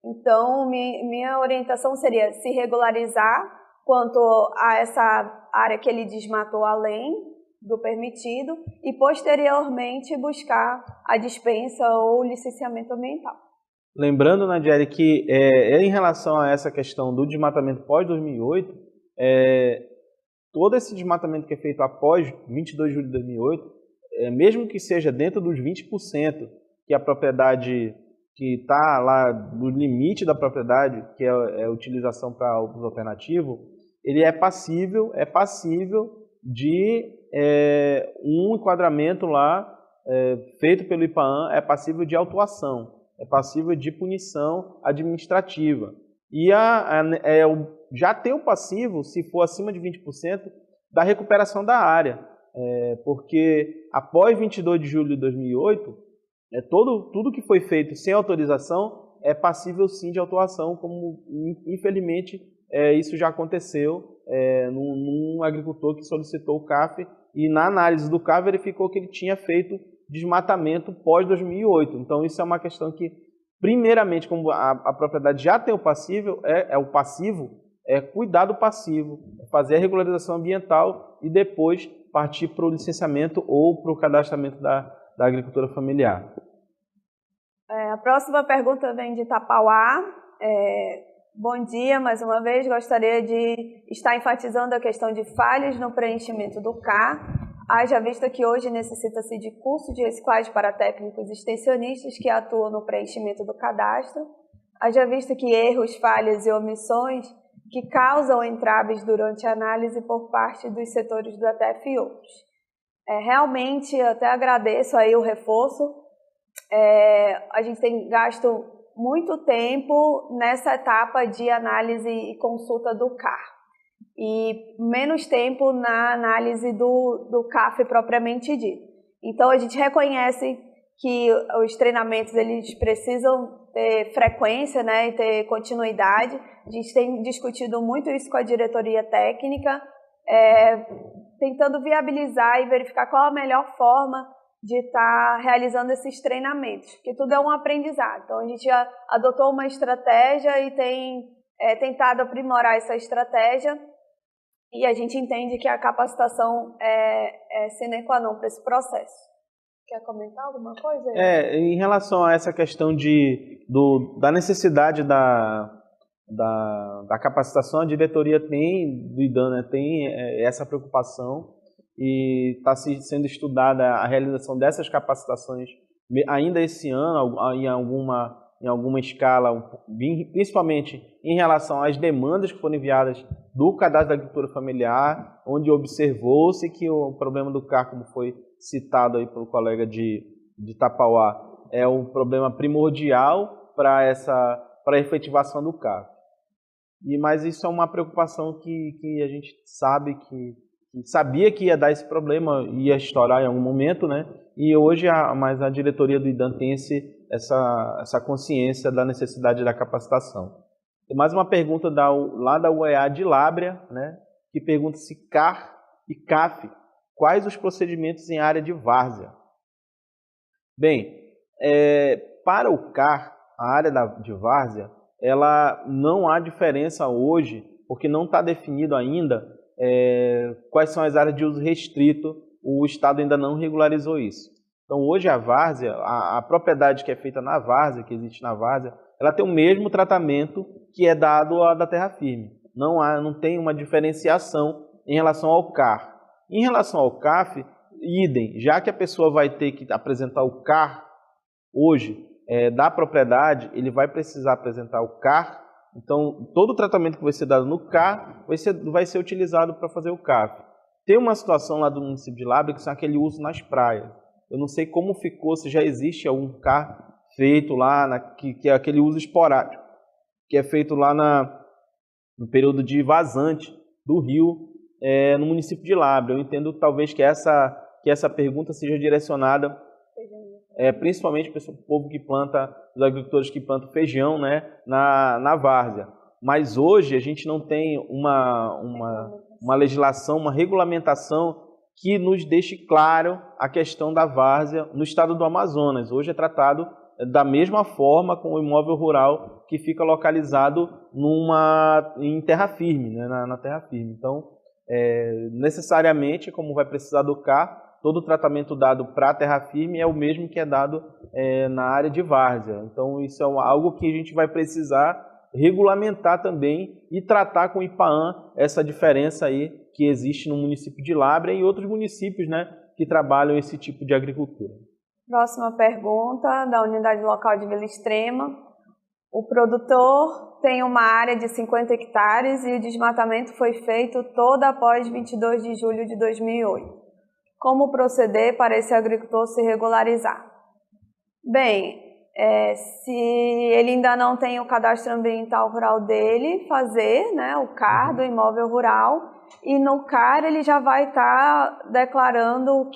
Então, minha orientação seria se regularizar quanto a essa área que ele desmatou além do permitido e, posteriormente, buscar a dispensa ou o licenciamento ambiental. Lembrando, Nadiele, que em relação a essa questão do desmatamento pós-2008, todo esse desmatamento que é feito após 22 de julho de 2008, mesmo que seja dentro dos 20% que a propriedade que está lá no limite da propriedade, que é a utilização para uso alternativo, ele é passível de um enquadramento lá feito pelo IPAAN, é passível de autuação, é passível de punição administrativa. E já tem o passivo, se for acima de 20%, da recuperação da área. Porque após 22 de julho de 2008, tudo que foi feito sem autorização é passível sim de autuação, como infelizmente isso já aconteceu num agricultor que solicitou o CAF e na análise do CAF verificou que ele tinha feito desmatamento pós 2008. Então isso é uma questão que, primeiramente, como a propriedade já tem o passivo, cuidar do passivo, fazer a regularização ambiental e depois partir para o licenciamento ou para o cadastramento da agricultura familiar. A próxima pergunta vem de Tapauá. Bom dia, mais uma vez. Gostaria de estar enfatizando a questão de falhas no preenchimento do CAR, haja vista que hoje necessita-se de curso de reciclagem para técnicos extensionistas que atuam no preenchimento do cadastro, haja vista que erros, falhas e omissões que causam entraves durante a análise por parte dos setores do ATF e outros. Realmente, até agradeço aí o reforço. A gente tem gasto muito tempo nessa etapa de análise e consulta do CAR e menos tempo na análise do CAF propriamente dito. Então, a gente reconhece que os treinamentos eles precisam ter frequência, né, e ter continuidade. A gente tem discutido muito isso com a diretoria técnica, tentando viabilizar e verificar qual a melhor forma de estar realizando esses treinamentos, porque tudo é um aprendizado. Então, a gente já adotou uma estratégia e tem tentado aprimorar essa estratégia e a gente entende que a capacitação é sine qua non para esse processo. Quer comentar alguma coisa? Em relação a essa questão da necessidade da capacitação, a diretoria do IDAN, né, tem essa preocupação e está sendo estudada a realização dessas capacitações ainda esse ano, em alguma escala, principalmente em relação às demandas que foram enviadas do Cadastro da Agricultura Familiar, onde observou-se que o problema do CAR, como foi citado aí pelo colega de Tapauá, é um problema primordial para a efetivação do CAR. Mas isso é uma preocupação que a gente sabe sabia que ia dar esse problema, ia estourar em algum momento, né? E hoje mas a diretoria do IDAN tem essa consciência da necessidade da capacitação. Tem mais uma pergunta lá da UEA de Lábrea, né? Que pergunta se CAR e CAF, quais os procedimentos em área de várzea? Bem, para o CAR, a área de várzea, ela não há diferença hoje, porque não está definido ainda quais são as áreas de uso restrito, o Estado ainda não regularizou isso. Então, hoje a várzea, a propriedade que é feita na várzea, que existe na várzea, ela tem o mesmo tratamento que é dado à da terra firme. Não tem uma diferenciação em relação ao CAR. Em relação ao CAF, idem, já que a pessoa vai ter que apresentar o CAR hoje da propriedade, ele vai precisar apresentar o CAR. Então, todo o tratamento que vai ser dado no CAR vai ser utilizado para fazer o CAF. Tem uma situação lá do município de Lábrea que são aquele uso nas praias. Eu não sei como ficou, se já existe algum CAR feito lá, que é aquele uso esporádico, que é feito lá no período de vazante do rio, no município de Lábrea. Eu entendo talvez que essa pergunta seja direcionada principalmente para o povo que planta, os agricultores que plantam feijão, né, na várzea. Mas hoje a gente não tem uma legislação, uma regulamentação que nos deixe claro a questão da várzea no estado do Amazonas. Hoje é tratado da mesma forma com o imóvel rural que fica localizado em terra firme, né, na terra firme. Então, necessariamente, como vai precisar do CAR, todo o tratamento dado para a terra firme é o mesmo que é dado na área de várzea. Então, isso é algo que a gente vai precisar regulamentar também e tratar com o IPAAM essa diferença aí que existe no município de Lábrea e em outros municípios, né, que trabalham esse tipo de agricultura. Próxima pergunta, da unidade local de Vila Extrema. O produtor tem uma área de 50 hectares e o desmatamento foi feito todo após 22 de julho de 2008. Como proceder para esse agricultor se regularizar? Bem, se ele ainda não tem o cadastro ambiental rural dele, fazer, né, o CAR do imóvel rural, e no CAR ele já vai estar declarando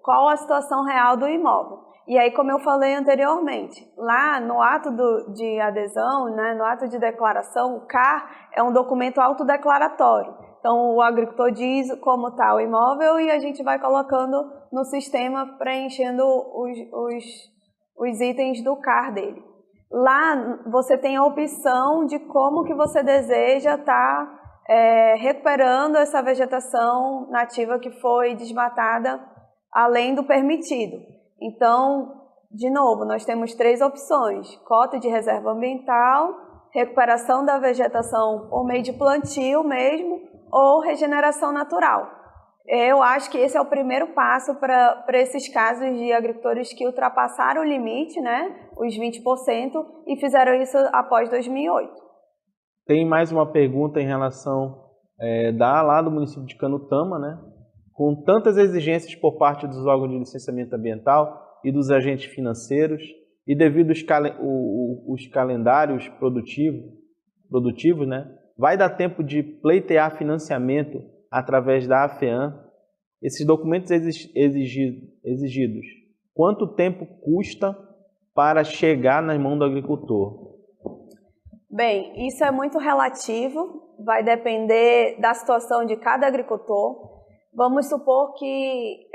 qual a situação real do imóvel. E aí, como eu falei anteriormente, lá no ato de adesão, né, no ato de declaração, o CAR é um documento autodeclaratório. Então, o agricultor diz como está o imóvel e a gente vai colocando no sistema, preenchendo os itens do CAR dele. Lá, você tem a opção de como que você deseja estar recuperando essa vegetação nativa que foi desmatada além do permitido. Então, de novo, nós temos 3 opções: cota de reserva ambiental, recuperação da vegetação por meio de plantio mesmo, ou regeneração natural. Eu acho que esse é o primeiro passo para esses casos de agricultores que ultrapassaram o limite, né, os 20%, e fizeram isso após 2008. Tem mais uma pergunta em relação lá do município de Canutama, né? Com tantas exigências por parte dos órgãos de licenciamento ambiental e dos agentes financeiros, e devido os calendários produtivos, né, vai dar tempo de pleitear financiamento através da AFEAM? Esses documentos exigidos, quanto tempo custa para chegar nas mãos do agricultor? Bem, isso é muito relativo, vai depender da situação de cada agricultor. Vamos supor que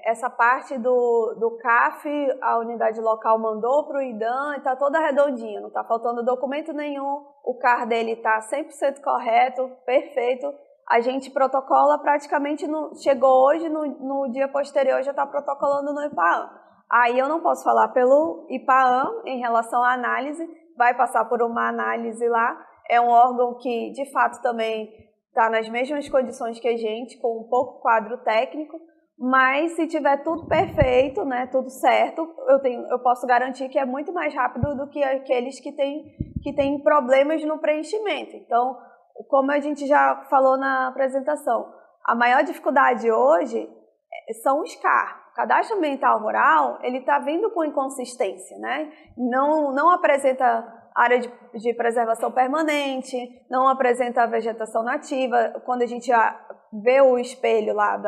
essa parte do CAF, a unidade local mandou para o IDAM e está toda redondinha, não está faltando documento nenhum, o CAR dele está 100% correto, perfeito. A gente protocola praticamente, chegou hoje, no dia posterior já está protocolando no IPAAM. Aí eu não posso falar pelo IPAAM em relação à análise, vai passar por uma análise lá, é um órgão que de fato também está nas mesmas condições que a gente, com um pouco quadro técnico, mas se tiver tudo perfeito, né, tudo certo, eu posso garantir que é muito mais rápido do que aqueles que têm problemas no preenchimento. Então, como a gente já falou na apresentação, a maior dificuldade hoje são os CAR. O Cadastro Ambiental Rural, ele está vindo com inconsistência, né? Não apresenta área de preservação permanente, não apresenta a vegetação nativa. Quando a gente vê o espelho lá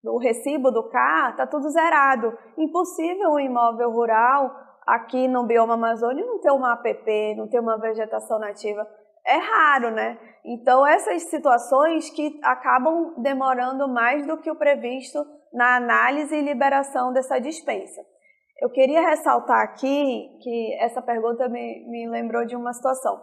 do recibo do CAR, está tudo zerado. Impossível um imóvel rural aqui no bioma Amazônia não ter uma APP, não ter uma vegetação nativa. É raro, né? Então, essas situações que acabam demorando mais do que o previsto na análise e liberação dessa dispensa. Eu queria ressaltar aqui que essa pergunta me lembrou de uma situação.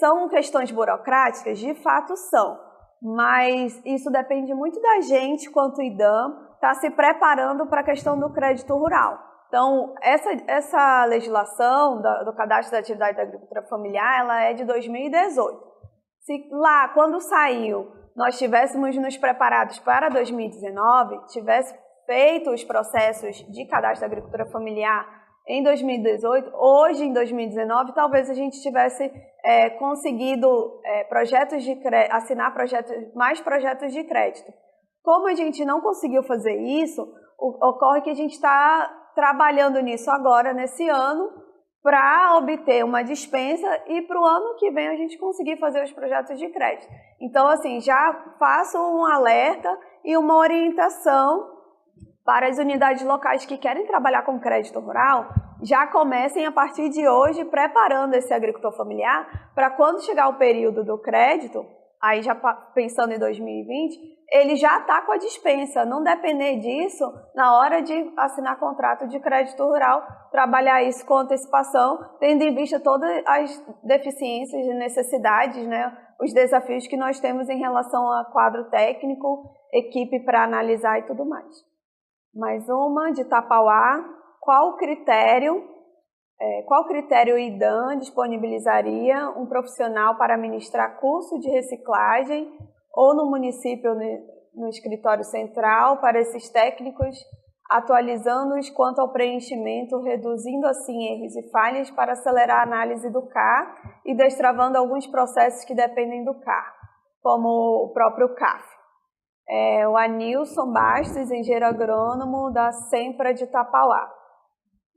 São questões burocráticas? De fato são, mas isso depende muito da gente, quanto IDAM, está se preparando para a questão do crédito rural. Então, essa legislação do Cadastro da Atividade da Agricultura Familiar, ela é de 2018. Se lá, quando saiu, nós tivéssemos nos preparados para 2019, tivesse feito os processos de cadastro da agricultura familiar em 2018, hoje em 2019, talvez a gente tivesse conseguido assinar mais projetos de crédito. Como a gente não conseguiu fazer isso, ocorre que a gente está trabalhando nisso agora, nesse ano, para obter uma dispensa e para o ano que vem a gente conseguir fazer os projetos de crédito. Então, assim, já faço um alerta e uma orientação para as unidades locais que querem trabalhar com crédito rural, já comecem a partir de hoje preparando esse agricultor familiar para quando chegar o período do crédito, aí já pensando em 2020, ele já está com a dispensa, não depender disso na hora de assinar contrato de crédito rural, trabalhar isso com antecipação, tendo em vista todas as deficiências e necessidades, né, os desafios que nós temos em relação a quadro técnico, equipe para analisar e tudo mais. Mais uma de Tapauá, qual critério o IDAM disponibilizaria um profissional para ministrar curso de reciclagem ou no município, no escritório central, para esses técnicos, atualizando-os quanto ao preenchimento, reduzindo assim erros e falhas para acelerar a análise do CAR e destravando alguns processos que dependem do CAR, como o próprio CAF. O Anilson Bastos, engenheiro agrônomo da Sempra de Tapauá.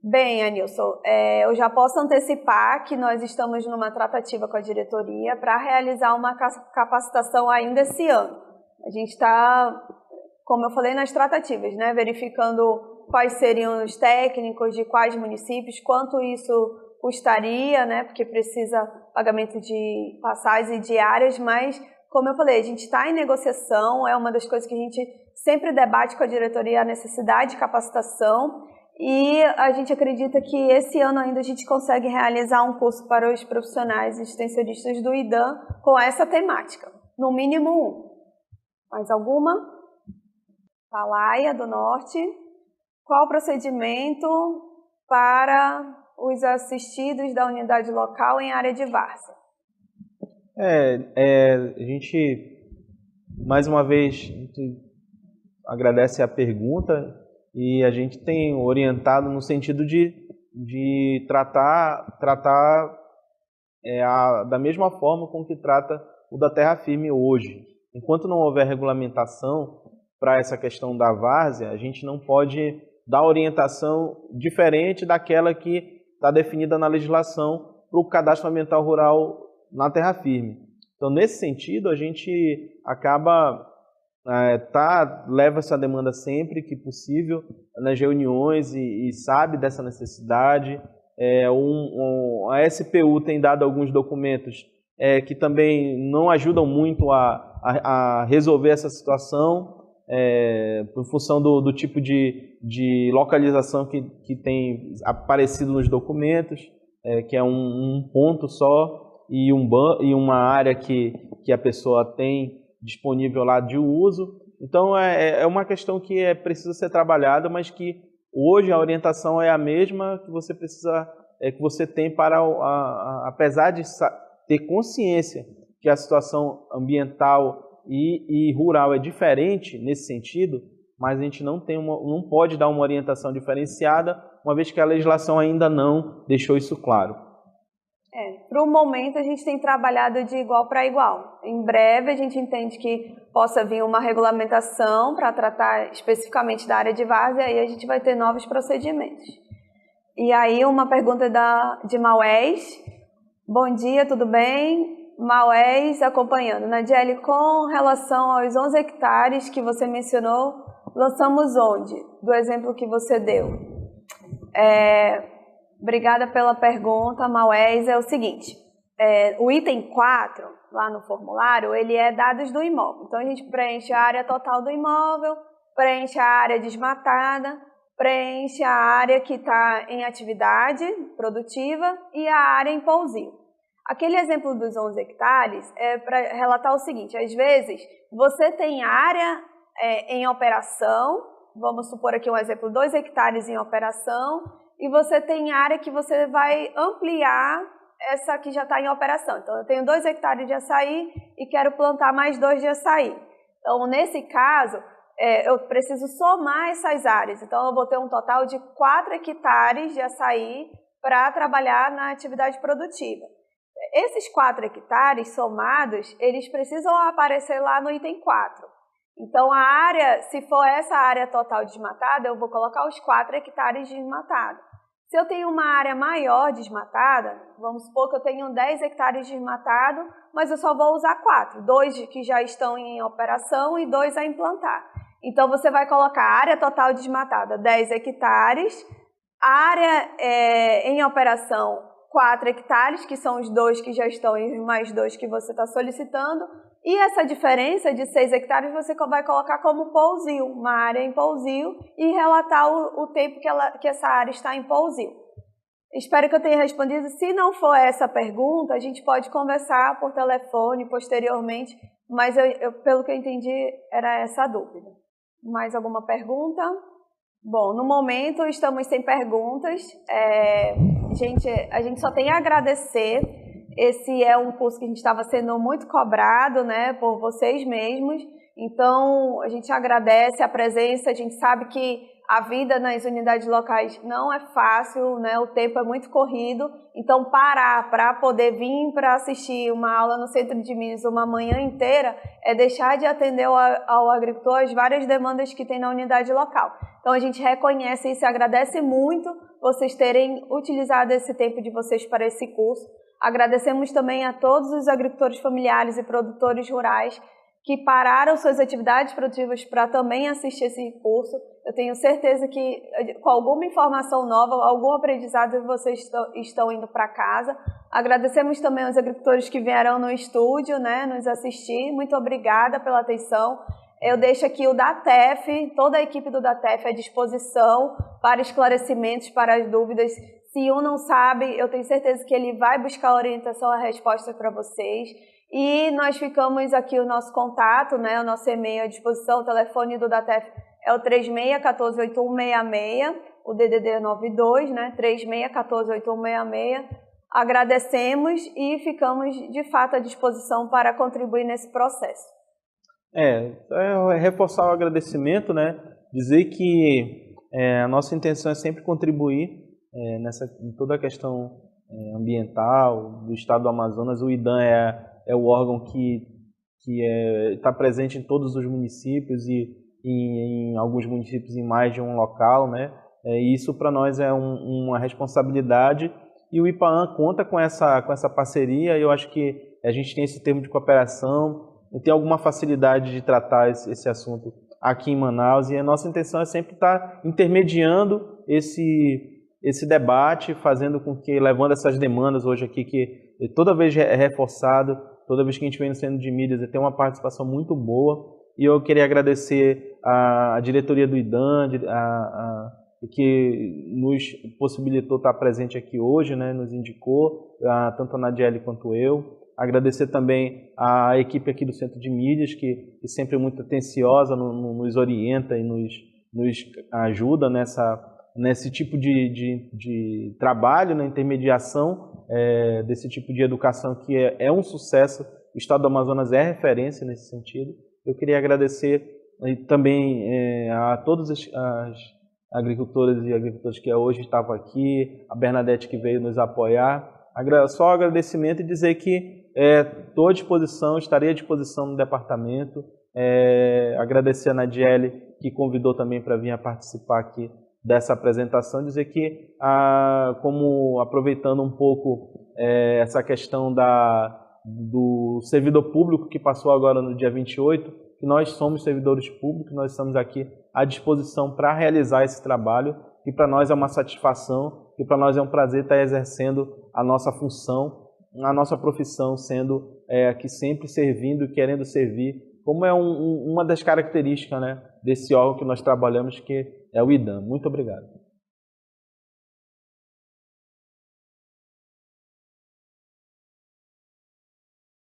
Bem, Anilson, eu já posso antecipar que nós estamos numa tratativa com a diretoria para realizar uma capacitação ainda esse ano. A gente está, como eu falei, nas tratativas, né, verificando quais seriam os técnicos de quais municípios, quanto isso custaria, né, porque precisa pagamento de passagens e diárias, mas, como eu falei, a gente está em negociação, é uma das coisas que a gente sempre debate com a diretoria, a necessidade de capacitação, e a gente acredita que esse ano ainda a gente consegue realizar um curso para os profissionais extensionistas do IDAM com essa temática, no mínimo um. Mais alguma? Atalaia, do Norte. Qual o procedimento para os assistidos da unidade local em área de várzea? A gente, mais uma vez, a gente agradece a pergunta e a gente tem orientado no sentido de tratar da mesma forma com que trata o da terra firme hoje. Enquanto não houver regulamentação para essa questão da várzea, a gente não pode dar orientação diferente daquela que está definida na legislação para o cadastro ambiental rural na terra firme. Então, nesse sentido, a gente acaba leva essa demanda sempre que possível nas reuniões e sabe dessa necessidade. A SPU tem dado alguns documentos que também não ajudam muito a resolver essa situação, por função do tipo de localização que tem aparecido nos documentos, que é um ponto só e uma área que a pessoa tem disponível lá de uso. Então é uma questão que precisa ser trabalhada, mas que hoje a orientação é a mesma que você precisa, que você tem para, apesar de ter consciência que a situação ambiental e rural é diferente nesse sentido, mas a gente não pode dar uma orientação diferenciada, uma vez que a legislação ainda não deixou isso claro. Para o momento a gente tem trabalhado de igual para igual. Em breve a gente entende que possa vir uma regulamentação para tratar especificamente da área de várzea, e aí a gente vai ter novos procedimentos. E aí uma pergunta de Maués. Bom dia, tudo bem? Maués acompanhando. Nadiele, com relação aos 11 hectares que você mencionou, lançamos onde? Do exemplo que você deu. Obrigada pela pergunta, Maués. É o seguinte, o item 4, lá no formulário, ele é dados do imóvel. Então, a gente preenche a área total do imóvel, preenche a área desmatada, preenche a área que está em atividade produtiva e a área em pousio. Aquele exemplo dos 11 hectares é para relatar o seguinte, às vezes, você tem área em operação, vamos supor aqui um exemplo, 2 hectares em operação, e você tem área que você vai ampliar essa que já está em operação. Então, eu tenho 2 hectares de açaí e quero plantar mais 2 de açaí. Então, nesse caso, eu preciso somar essas áreas. Então, eu vou ter um total de 4 hectares de açaí para trabalhar na atividade produtiva. Esses 4 hectares somados, eles precisam aparecer lá no item 4. Então, a área, se for essa área total desmatada, eu vou colocar os 4 hectares desmatados. Se eu tenho uma área maior desmatada, vamos supor que eu tenho 10 hectares desmatado, mas eu só vou usar 4, 2 que já estão em operação e 2 a implantar. Então, você vai colocar a área total desmatada, 10 hectares, área em operação, 4 hectares, que são os 2 que já estão e mais 2 que você está solicitando, e essa diferença de 6 hectares você vai colocar como pousio, uma área em pousio, e relatar o tempo que essa área está em pousio. Espero que eu tenha respondido. Se não for essa pergunta, a gente pode conversar por telefone posteriormente, mas pelo que eu entendi, era essa a dúvida. Mais alguma pergunta? Bom, no momento estamos sem perguntas. A gente só tem a agradecer. Esse é um curso que a gente estava sendo muito cobrado, né, por vocês mesmos. Então, a gente agradece a presença. A gente sabe que a vida nas unidades locais não é fácil, né, o tempo é muito corrido. Então, parar para poder vir para assistir uma aula no Centro de Minas uma manhã inteira é deixar de atender ao agricultor as várias demandas que tem na unidade local. Então, a gente reconhece isso e agradece muito vocês terem utilizado esse tempo de vocês para esse curso. Agradecemos também a todos os agricultores familiares e produtores rurais que pararam suas atividades produtivas para também assistir esse curso. Eu tenho certeza que com alguma informação nova, algum aprendizado, vocês estão indo para casa. Agradecemos também aos agricultores que vieram no estúdio, né, nos assistir. Muito obrigada pela atenção. Eu deixo aqui o DATEF, toda a equipe do DATEF à disposição para esclarecimentos, para as dúvidas. Se um não sabe, eu tenho certeza que ele vai buscar a orientação, a resposta para vocês. E nós ficamos aqui o nosso contato, né, o nosso e-mail à disposição, o telefone do DATEF é o 36148166, o DDD é 92, né, 36148166. Agradecemos e ficamos de fato à disposição para contribuir nesse processo. Reforçar o agradecimento, né, dizer que a nossa intenção é sempre contribuir em toda a questão ambiental do estado do Amazonas. O IDAM é o órgão que está presente em todos os municípios e em alguns municípios em mais de um local, né? Isso para nós é uma responsabilidade e o IPAAN conta com essa parceria. E eu acho que a gente tem esse termo de cooperação, tem alguma facilidade de tratar esse assunto aqui em Manaus, e a nossa intenção é sempre estar intermediando esse debate, fazendo com que, levando essas demandas hoje aqui, que toda vez é reforçado, toda vez que a gente vem no Centro de Mídias, tem uma participação muito boa. E eu queria agradecer a diretoria do IDAM, que nos possibilitou estar presente aqui hoje, né, nos indicou, tanto a Nadiele quanto eu. Agradecer também a equipe aqui do Centro de Mídias, que sempre é muito atenciosa, nos orienta e nos ajuda nesse tipo de trabalho, na intermediação desse tipo de educação, que é um sucesso. O estado do Amazonas é referência nesse sentido. Eu queria agradecer também a todas as agricultoras e agricultores que hoje estavam aqui, a Bernadette que veio nos apoiar. Só agradecimento e dizer que estou à disposição, estarei à disposição no departamento. Agradecer a Nadiele, que convidou também para vir a participar aqui dessa apresentação, dizer que, como aproveitando um pouco essa questão do servidor público que passou agora no dia 28, que nós somos servidores públicos, nós estamos aqui à disposição para realizar esse trabalho, que para nós é uma satisfação, que para nós é um prazer estar exercendo a nossa função, a nossa profissão, sendo aqui sempre servindo e querendo servir, como é uma das características, né, desse órgão que nós trabalhamos, que é o IDAM. Muito obrigado.